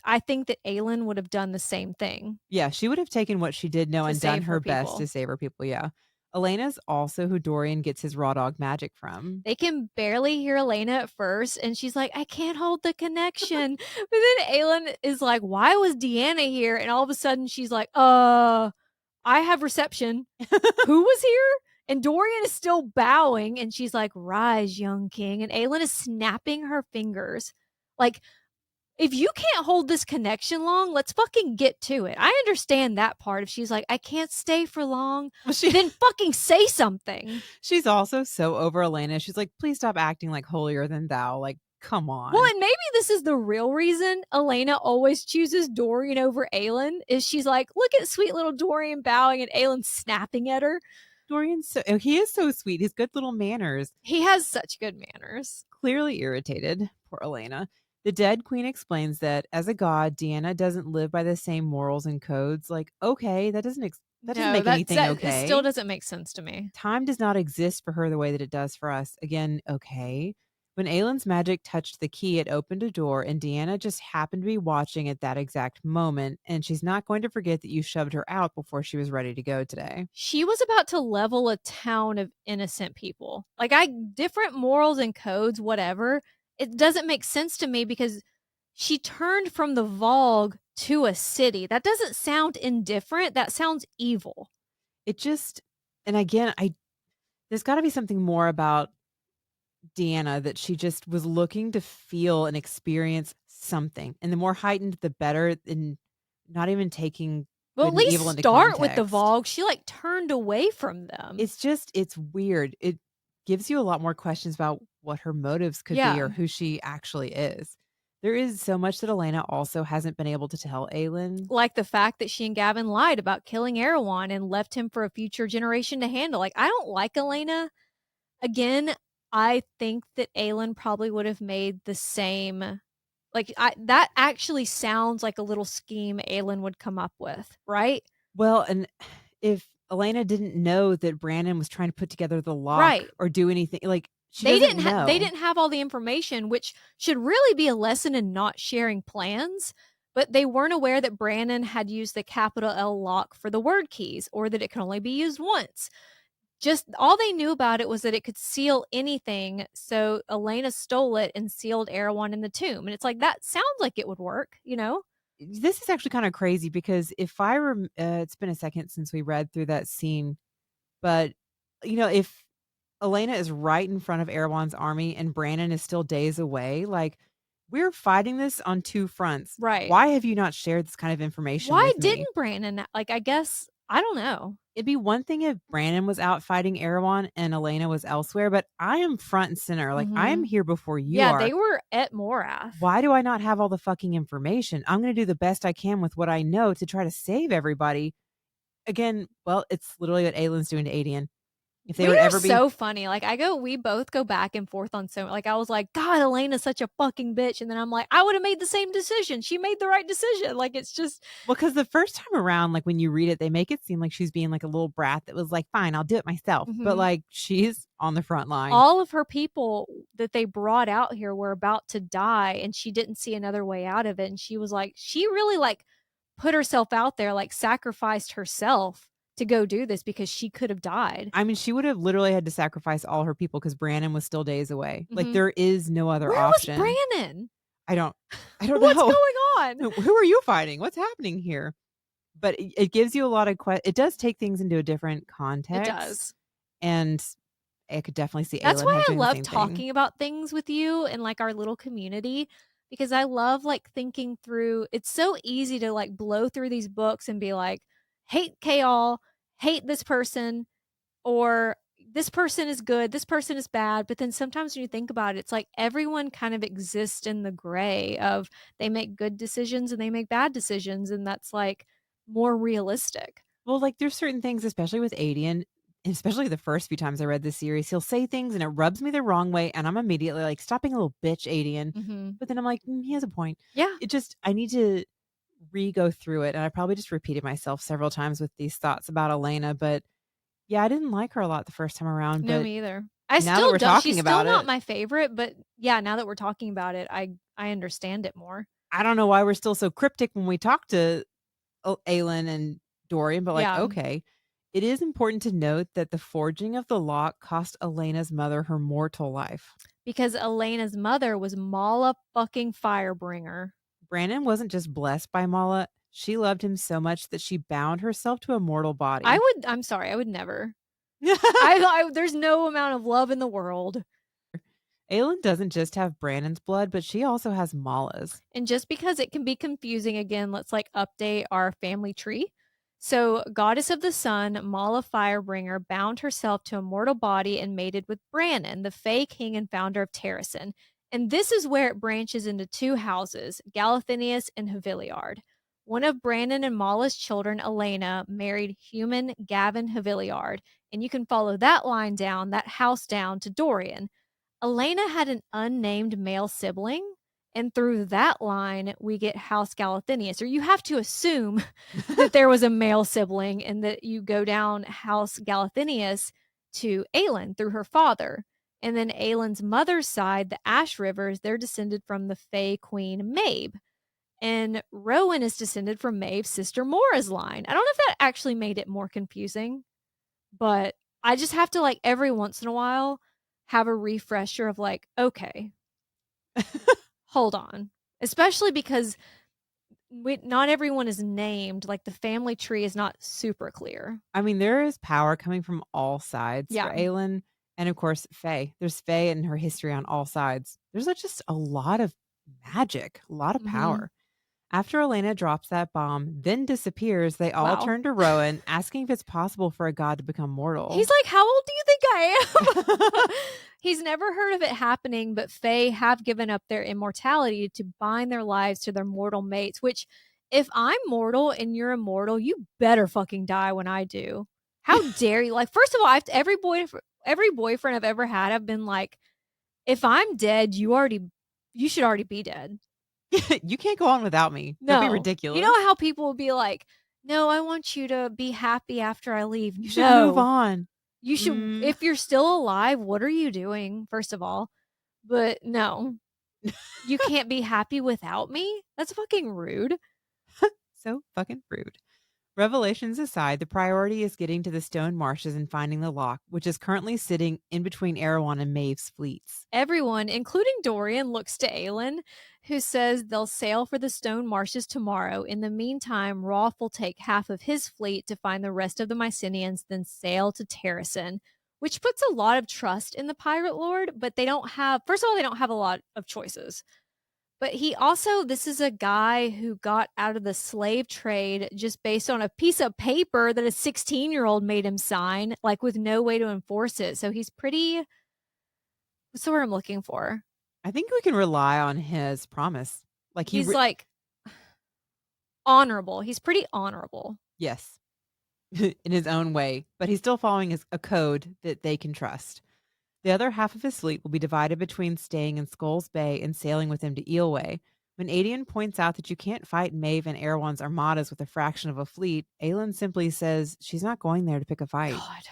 I think that Aelin would have done the same thing Yeah, she would have taken what she did know to and done save her her best people. to save her people, yeah. Elena's also who Dorian gets his raw dog magic from. They can barely hear Elena at first, and she's like, "I can't hold the connection." But then Aelin is like, "Why was Deanna here?" And all of a sudden she's like, I have reception. Who was here?" And Dorian is still bowing, and she's like, "Rise, young king." And Aelin is snapping her fingers. Like, if you can't hold this connection long, let's fucking get to it. I understand that part. If she's like, "I can't stay for long," Well, then fucking say something. she's also so over Elena. She's like, "Please stop acting like holier than thou." Like, come Well, on. and maybe this is the real reason Elena always chooses Dorian over Aelin, is she's like, "Look at sweet little Dorian bowing and Aelin snapping at her." Dorian's he is so sweet. He's good little manners. He has such good manners. Clearly irritated. Poor Elena. The dead queen explains that as a god, Deanna doesn't live by the same morals and codes. Like, okay, that doesn't No, make anything it still okay. doesn't make sense to me. Time does not exist for her the way that it does for us. Again, okay. When Aylin's magic touched the key, it opened a door, and Deanna just happened to be watching at that exact moment. And she's not going to forget that you shoved her out before she was ready to go today. She was about to level a town of innocent people. Like, I different morals and codes, whatever. It doesn't make sense to me because she turned from the Vogue to a city. That doesn't sound indifferent. That sounds evil. It just, and again, there's got to be something more about Deanna that she just was looking to feel and experience something. And the more heightened, the better, and not even taking Well, good at and least evil into start with the context. Vogue. She like turned away from them. It's weird. It gives you a lot more questions about what her motives could be Yeah. or who she actually is. There is so much that Elena also hasn't been able to tell Aelin. Like the fact that she and Gavin lied about killing Erewhon and left him for a future generation to handle. Like, I don't like Elena. Again, I think that Aelin probably would have made the same, like, that actually sounds like a little scheme Aelin would come up with, right? Well, and if Elena didn't know that Brandon was trying to put together the lock Right. or do anything, like she doesn't They know. didn't have all the information, which should really be a lesson in not sharing plans, but they weren't aware that Brandon had used the capital L lock for the word keys or that it can only be used once. Just all they knew about it was that it could seal anything, so Elena stole it and sealed Erewhon in the tomb, and it's like, that sounds like it would work, you know? This is actually kind of crazy because if I it's been a second since we read through that scene, but if Elena is right in front of Erewhon's army and Brandon is still days away, like we're fighting this on two fronts. Right. Why have you not shared this kind of information Why with me? didn't Brandon, like, I guess I don't know. It'd be one thing if Brandon was out fighting Erewhon and Elena was elsewhere, but I am front and center. Like I am Mhm. here before you Yeah, are. they were at Morath. Why do I not have all the fucking information? I'm going to do the best I can with what I know to try to save everybody. Again, well, it's literally what Aylin's doing to Adian. If they We would are ever be so funny. Like we both go back and forth on so like I was like, God, Elena's such a fucking bitch. And then I'm like, I would have made the same decision. She made the right decision. Like it's just well, because the first time around, like, when you read it, they make it seem like she's being, like, a little brat that was like, "Fine, I'll do it myself." But, mhm. like, she's on the front line. All of her people that they brought out here were about to die and she didn't see another way out of it. And she was like, she really like put herself out there, like sacrificed herself to go do this because she could have died. I mean, she would have literally had to sacrifice all her people because Brandon was still days away. Like, Mhm. there is no other Where was option. Brannon? I don't I don't What's know. going on? Who are you fighting? What's happening here? But it gives you a lot of it does take things into a different It context, does. and I could definitely see That's Aelin why I doing the love same thing. talking about things with you and like our little community because I love like thinking through it's so easy to like blow through these books and be like, hate Kale, hate this person, or this person is good, this person is bad. But then sometimes when you think about it, it's like everyone kind of exists in the gray of they make good decisions and they make bad decisions. And that's like more realistic. Well, like, there's certain things, especially with Adian, especially the first few times I read this series, he'll say things and it rubs me the wrong way, and I'm immediately like, "Stop being a little bitch, Adian." Hmm. But then I'm like, he has a point." Yeah. It just I need to re-go through it, and I probably just repeated myself several times with these thoughts about Elena, but yeah, I didn't like her a lot the first time around, No, but me either. I now that still we're don't she's talking still about not it, my favorite, but yeah, now that we're talking about it, I understand it more. I don't know why we're still so cryptic when we talk to Aelin and Dorian, but, like, Yeah, okay. It is important to note that the forging of the lock cost Elena's mother her mortal life. because Elena's mother was Mala fucking Firebringer. Brandon wasn't just blessed by Mala, she loved him so much that she bound herself to a mortal body. I'm sorry, I would never. I there's no amount of love in the world. Aelin doesn't just have Brandon's blood, but she also has Mala's. And just because it can be confusing again, let's like update our family tree. So, goddess of the sun, Mala Firebringer bound herself to a mortal body and mated with Brannon, the Fae king and founder of Terrasen. And this is where it branches into two houses, Galathinius and Haviliard. One of Brannon and Mala's children, Elena, married human Gavin Haviliard. And you can follow that line down, that house down to Dorian. Elena had an unnamed male sibling, and through that line, we get House Galathinius. Or you have to assume that there was a male sibling and that you go down House Galathinius to Aelin through her father. And then Aelin's mother's side, the Ash Rivers, they're descended from the Fae Queen Maeve. And Rowan is descended from Maeve's sister Mora's line. I don't know if that actually made it more confusing, but I just have to like every once in a while have a refresher of like, okay, hold on. Especially because not everyone is named. Like the family tree is not super clear. I mean, there is power coming from all sides for Yeah. Aelin, and of course, Faye. There's Faye and her history on all sides. There's just a lot of magic, a lot of Hmm. power. After Elena drops that bomb, then disappears, they all Wow. turn to Rowan, asking if it's possible for a god to become He's mortal. like, how old do you think I am? He's never heard of it happening, but Fae have given up their immortality to bind their lives to their mortal mates, which if I'm mortal and you're immortal, you better fucking die when I do. How dare you? Like, first of all, every boyfriend I've ever had, I've been like, if I'm dead, you should already be dead. You can't go on without me. Don't be No. You ridiculous. know how people will be like, no, I want you to be happy after I leave. You should move No. on. You should Mm. if you're still alive, what are you doing, first of all? But no, you can't be happy without me? That's fucking rude. So fucking rude. Revelations aside, the priority is getting to the Stone Marshes and finding the lock, which is currently sitting in between Erewhon and Maeve's fleets. Everyone, including Dorian, looks to Aelin, who says they'll sail for the Stone Marshes tomorrow. In the meantime, Rolf will take half of his fleet to find the rest of the Mycenians, then sail to Terrasen, which puts a lot of trust in the Pirate Lord, but they don't have, first of all, they don't have a lot of choices. But he also, this is a guy who got out of the slave trade just based on a piece of paper that a 16-year-old made him sign, like with no way to enforce it. So he's pretty, what's the word I'm looking for? I think we can rely on his promise. Like He's like honorable. He's pretty honorable. yes. in his own way, but he's still following a code that they can trust. The other half of his fleet will be divided between staying in Skulls Bay and sailing with him to Eelway. When Adian points out that you can't fight Maeve and Erewhon's armadas with a fraction of a fleet, Aelin simply says she's not going there to pick a fight. God.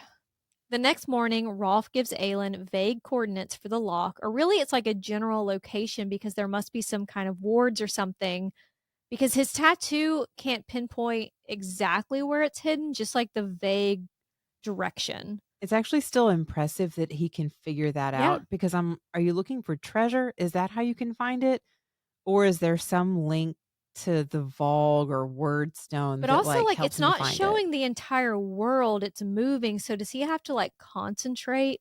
The next morning, Rolf gives Aelin vague coordinates for the lock, or really it's like a general location because there must be some kind of wards or something. Because his tattoo can't pinpoint exactly where it's hidden, just like the vague direction. It's actually still impressive that he can figure that Yeah. out because are you looking for treasure? Is that how you can find it? Or is there some link to the Volg or Wordstone But that also, like like, helps it's him to not find it? showing the entire world, it's moving. So does he have to like concentrate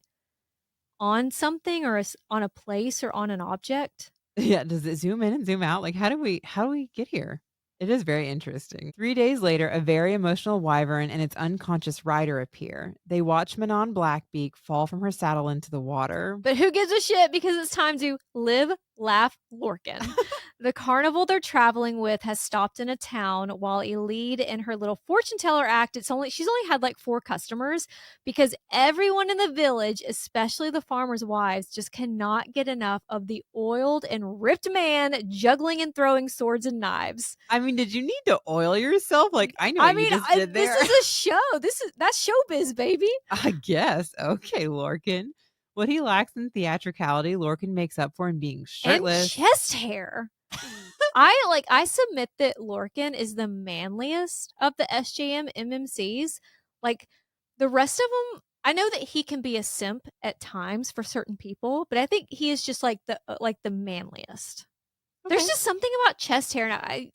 on something or on a place or on an object? Yeah, does it zoom in and zoom out? Like, how do we get here? It is very interesting. 3 days later, a very emotional wyvern and its unconscious rider appear. They watch Manon Blackbeak fall from her saddle into the water. But who gives a shit because it's time to live, laugh, Lorcan. The carnival they're traveling with has stopped in a town while Elide in her little fortune teller act, she's only had like 4 customers because everyone in the village, especially the farmers' wives, just cannot get enough of the oiled and ripped man juggling and throwing swords and knives. I mean, did you need to oil yourself? Like, I know I what you mean, just did this there. is a show. That's showbiz, baby. I guess. Okay, Lorcan. What he lacks in theatricality, Lorcan makes up for in being And shirtless. chest hair. I submit that Lorcan is the manliest of the SJM MMCs. Like the rest of them, I know that he can be a simp at times for certain people, but I think he is just like the manliest. There's Okay. just something about chest hair, and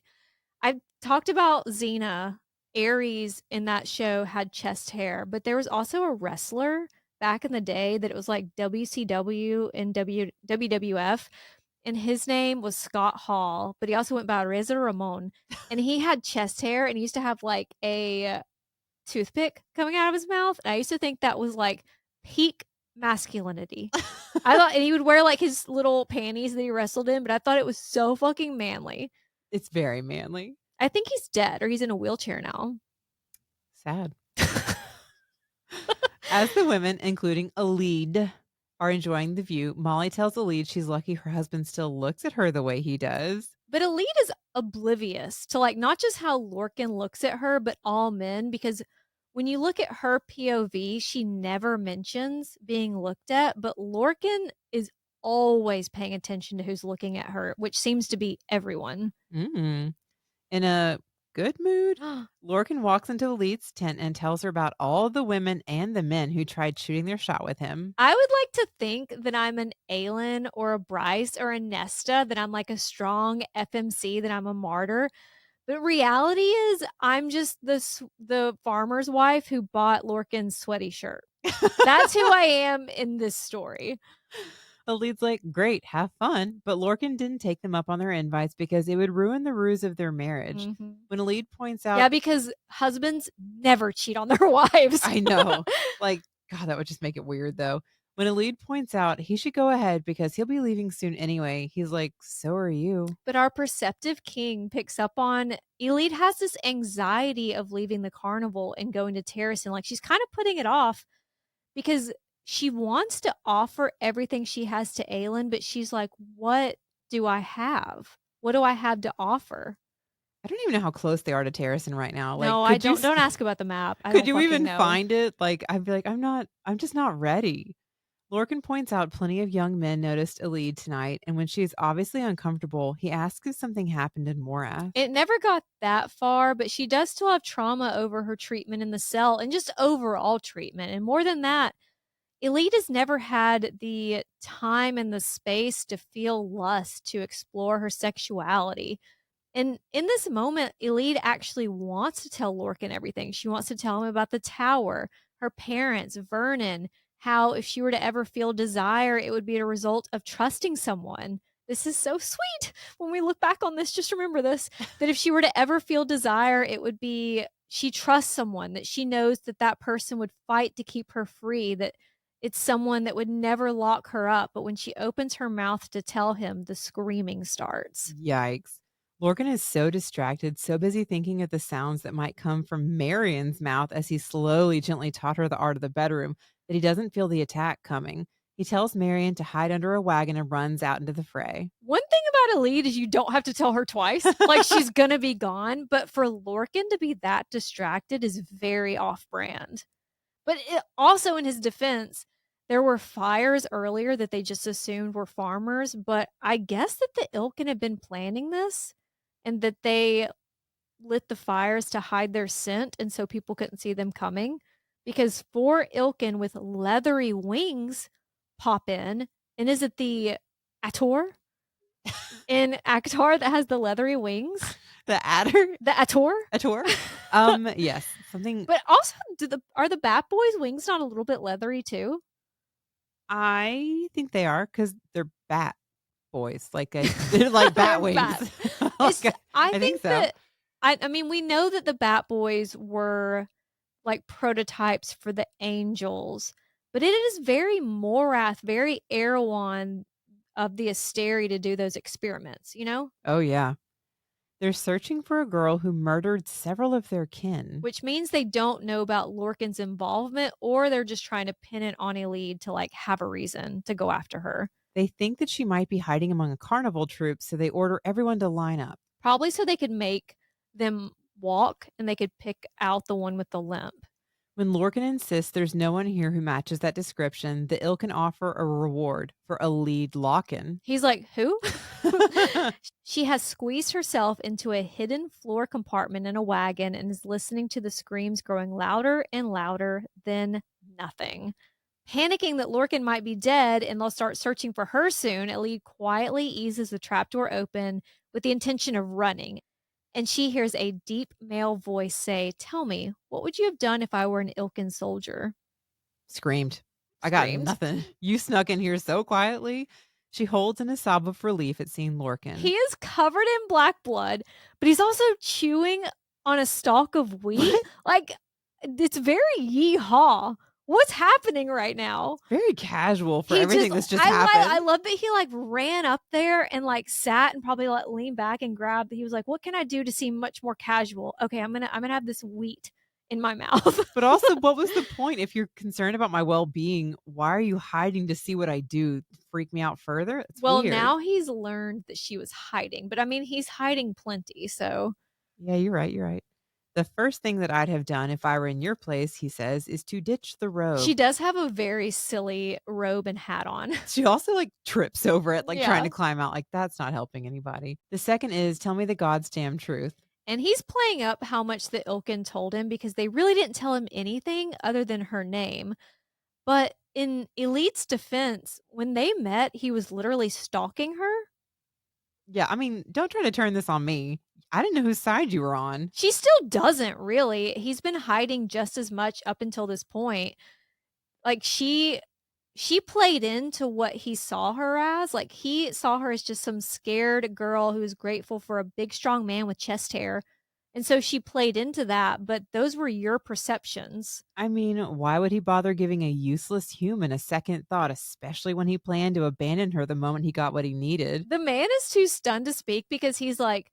I've talked about Xena. Ares in that show had chest hair, but there was also a wrestler back in the day that it was like WCW and WWF, and his name was Scott Hall, but he also went by Reza Ramon, and he had chest hair, and he used to have like a toothpick coming out of his mouth, and I used to think that was like peak masculinity. I thought, and he would wear like his little panties that he wrestled in, but I thought it was so fucking manly. It's very manly. I think he's dead or he's in a wheelchair now. Sad. As the women, including Alid, are enjoying the view, Molly tells Alid she's lucky her husband still looks at her the way he does. But Elite is oblivious to like not just how Lorcan looks at her, but all men, because when you look at her POV, she never mentions being looked at, but Lorcan is always paying attention to who's looking at her, which seems to be everyone. Mm. In a good mood, I Lorcan walks into Elite's tent and tells her about all the women and the men who tried shooting their shot with him. would like to think that I'm an Aelin or a Bryce or a Nesta, that I'm like a strong FMC, that I'm a martyr. But reality is, I'm just the farmer's wife who bought Lorcan's sweaty shirt. That's who I am in this story. Elite's like, great, have fun. But Lorcan didn't take them up on their invites because it would ruin the ruse of their marriage. Mhm. When Elite points out, Yeah, because husbands never cheat on their wives. I know, like, God, that would just make it weird though. When Elite points out he should go ahead because he'll be leaving soon anyway, he's like, so are you. But our perceptive king picks up on Elite has this anxiety of leaving the carnival and going to Terrace, and like she's kind of putting it off because she wants to offer everything she has to Aelin, but she's like, what do I have? What do I have to offer? I don't even know how close they are to Terracin right now. Like, No, I don't ask about the map. I could don't you fucking even know. find it? Like, I'd be like, I'm just not ready. Lorcan points out plenty of young men noticed Elide tonight, and when she is obviously uncomfortable, he asks if something happened in Morath. It never got that far, but she does still have trauma over her treatment in the cell and just overall treatment. And more than that, Elite has never had the time and the space to feel lust, to explore her sexuality. And in this moment, Elite actually wants to tell Lorcan everything. She wants to tell him about the tower, her parents, Vernon, how if she were to ever feel desire, it would be a result of trusting someone. This is so sweet. When we look back on this, just remember this, that if she were to ever feel desire, it would be she trusts someone, that she knows that that person would fight to keep her free, that it's someone that would never lock her up. But when she opens her mouth to tell him, the screaming starts. Yikes. Lorcan is so distracted, so busy thinking of the sounds that might come from Marion's mouth as he slowly, gently taught her the art of the bedroom, that he doesn't feel the attack coming. He tells Marion to hide under a wagon and runs out into the fray. One thing about a lead is you don't have to tell her twice. Like she's gonna be gone. But for Lorcan to be that distracted is very off brand. But also in his defense, there were fires earlier that they just assumed were farmers. But I guess that the Ilkin had been planning this and that they lit the fires to hide their scent and so people couldn't see them coming. Because 4 Ilkin with leathery wings pop in. And is it the Ator? In Akatar that has the leathery wings? The adder? The Ator? Ator? Yes. Something But also, are the Bat Boys' wings not a little bit leathery too? I think they are because they're bat boys. They're like bat wings. Bat. Like, I think so. that I mean, we know that the Bat Boys were like prototypes for the angels, but it is very Morath, very Erewhon of the Asteri to do those experiments, you know? Oh, yeah. They're searching for a girl who murdered several of their kin. Which means they don't know about Lorcan's involvement, or they're just trying to pin it on Elide to like have a reason to go after her. They think that she might be hiding among a carnival troupe, so they order everyone to line up. Probably so they could make them walk and they could pick out the one with the limp. When Lorcan insists there's no one here who matches that description, the Ill can offer a reward for a lead lock-in. He's like, who? She has squeezed herself into a hidden floor compartment in a wagon and is listening to the screams growing louder and louder, then nothing. Panicking that Lorcan might be dead and they'll start searching for her soon, Elide quietly eases the trapdoor open with the intention of running. And she hears a deep male voice say, "Tell me, what would you have done if I were an Ilkin soldier?" Screamed. I got Screamed. nothing. You snuck in here so quietly. She holds in a sob of relief at seeing Lorcan. He is covered in black blood, but he's also chewing on a stalk of wheat. Like, it's very yeehaw. What's happening right now? Very casual for everything that's just happened. I love that he like ran up there and like sat and probably like leaned back and grabbed. He was like, "What can I do to seem much more casual? Okay, I'm gonna have this wheat in my mouth." But also, what was the point? If you're concerned about my well-being, why are you hiding to see what I do? Freak me out further? It's Well, weird. now he's learned that she was hiding, but I mean, he's hiding plenty, so. Yeah, you're right. You're right. The first thing that I'd have done if I were in your place, he says, is to ditch the robe. She does have a very silly robe and hat on. She also like trips over it, like Yeah. trying to climb out. Like that's not helping anybody. The second is tell me the God's damn truth. And he's playing up how much the Ilkin told him because they really didn't tell him anything other than her name. But in Elide's defense, when they met, he was literally stalking her. Yeah, I mean, don't try to turn this on me. I didn't know whose side you were on. She still doesn't really. He's been hiding just as much up until this point. Like she played into what he saw her as. Like he saw her as just some scared girl who was grateful for a big strong man with chest hair. And so she played into that, but those were your perceptions. I mean, why would he bother giving a useless human a second thought, especially when he planned to abandon her the moment he got what he needed? The man is too stunned to speak because he's like,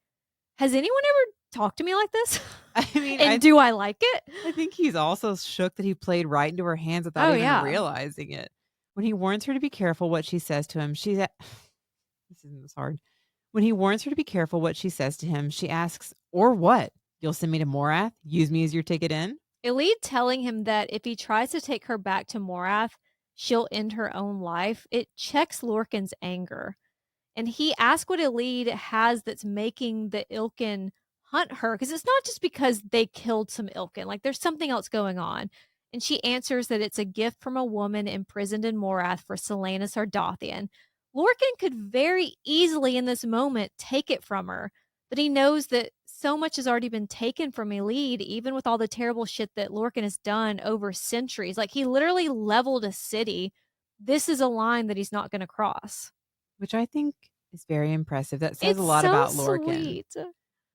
has anyone ever talked to me like this? I mean, And do I like it? I think he's also shook that he played right into her hands without even realizing it. When he warns her to be careful what she says to him, this isn't this hard. When he warns her to be careful what she says to him, she asks, "Or what? You'll send me to Morath? Use me as your ticket in?" Elide telling him that if he tries to take her back to Morath, she'll end her own life. It checks Lorcan's anger. And he asks what Elide has that's making the Ilkin hunt her. Because it's not just because they killed some Ilkin. Like there's something else going on. And she answers that it's a gift from a woman imprisoned in Morath for Selena Sardathian. Lorcan could very easily in this moment take it from her. But he knows that so much has already been taken from Elide, even with all the terrible shit that Lorcan has done over centuries. Like he literally leveled a city. This is a line that he's not going to cross. Which I think is very impressive. That says a lot about Lorcan. Sweet.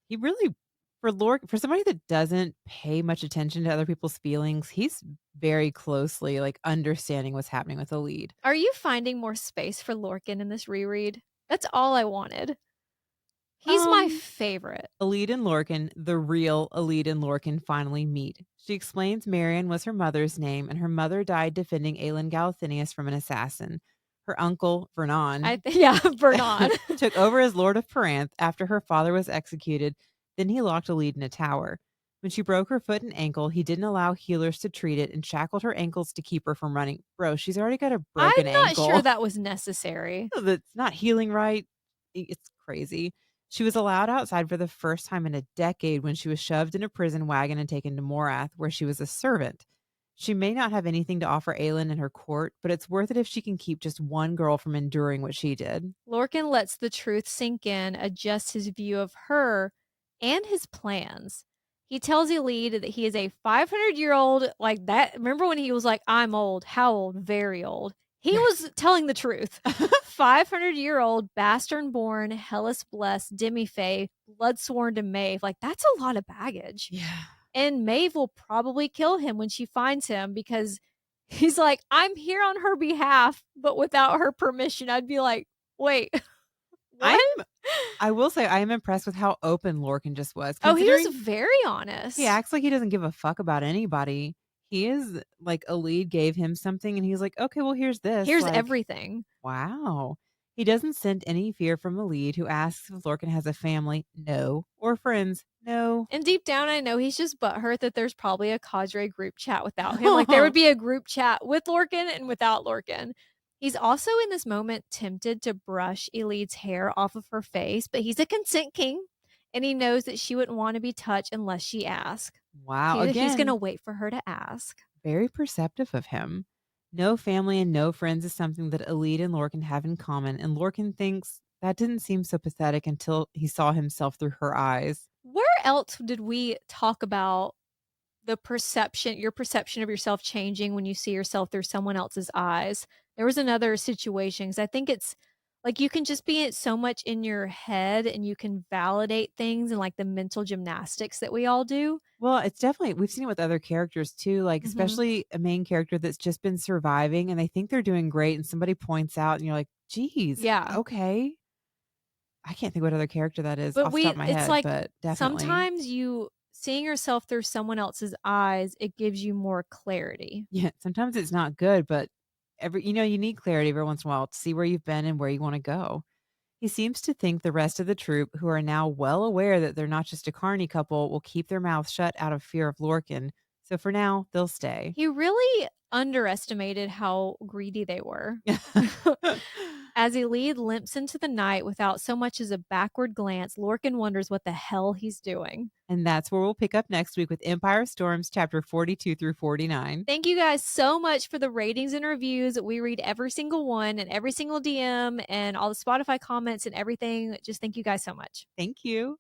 He really, for somebody that doesn't pay much attention to other people's feelings, he's very closely like understanding what's happening with Elide. Are you finding more space for Lorcan in this reread? That's all I wanted. He's my favorite. Elide and Lorcan, the real Elide and Lorcan, finally meet. She explains Marion was her mother's name, and her mother died defending Aelin Galathinius from an assassin. Her uncle, Vernon, Yeah, Vernon. took over as Lord of Peranth after her father was executed. Then he locked Elide in a tower. When she broke her foot and ankle, he didn't allow healers to treat it and shackled her ankles to keep her from running. Bro, she's already got a I'm broken not sure ankle that was necessary. that's not healing right. It's crazy. She was allowed outside for the first time in a decade when she was shoved in a prison wagon and taken to Morath, where she was a servant. She may not have anything to offer Aelin in her court, but it's worth it if she can keep just one girl from enduring what she did. Lorcan lets the truth sink in, adjusts his view of her and his plans. He tells Elide that he is a 500-year-old, like that. Remember when he was like, I'm old? How old? Very old. He was telling the truth. 500-year-old, bastard born, Hellas blessed, demi-fae, blood sworn to Maeve. Like, that's a lot of baggage. Yeah. And Maeve will probably kill him when she finds him because he's like, I'm here on her behalf, but without her permission. I'd be like, wait, what? I will say I am impressed with how open Lorcan just was. Oh, he was Considering very honest. he acts like he doesn't give a fuck about anybody. He is like a lead gave him something and he's like, okay, well, here's this. Here's like, everything. wow. He doesn't send any fear from a lead who asks if Lorcan has a family. No. Or friends. No. And deep down, I know he's just butthurt that there's probably a cadre group chat without him. Like, there would be a group chat with Lorcan and without Lorcan. He's also in this moment tempted to brush Elide's hair off of her face, but he's a consent king and he knows that she wouldn't want to be touched unless she asks. Wow. He's going to Again, wait for her to ask. very perceptive of him. No family and no friends is something that Elide and Lorcan have in common, and Lorcan thinks that didn't seem so pathetic until he saw himself through her eyes. Where else did we talk about the perception, your perception of yourself changing when you see yourself through someone else's eyes? There was another situation because I think it's like you can just be so much in your head and you can validate things and like the mental gymnastics that we all do. Well, it's definitely we've seen it with other characters too, like Mhm. especially a main character that's just been surviving and they think they're doing great and somebody points out and you're like, "Geez, Yeah. okay." I can't think what other character that is But off the top of my it's head, like but definitely. sometimes you seeing yourself through someone else's eyes, it gives you more clarity. Yeah, sometimes it's not good, but you need clarity every once in a while to see where you've been and where you wanna go. He seems to think the rest of the troop, who are now well aware that they're not just a carny couple, will keep their mouths shut out of fear of Lorcan. So for now, they'll stay. He really underestimated how greedy they were. As Elide limps into the night without so much as a backward glance, Lorcan wonders what the hell he's doing. And that's where we'll pick up next week with Empire Storms chapter 42 through 49. Thank you guys so much for the ratings and reviews. We read every single one and every single DM and all the Spotify comments and everything. Just thank you guys so much. Thank you.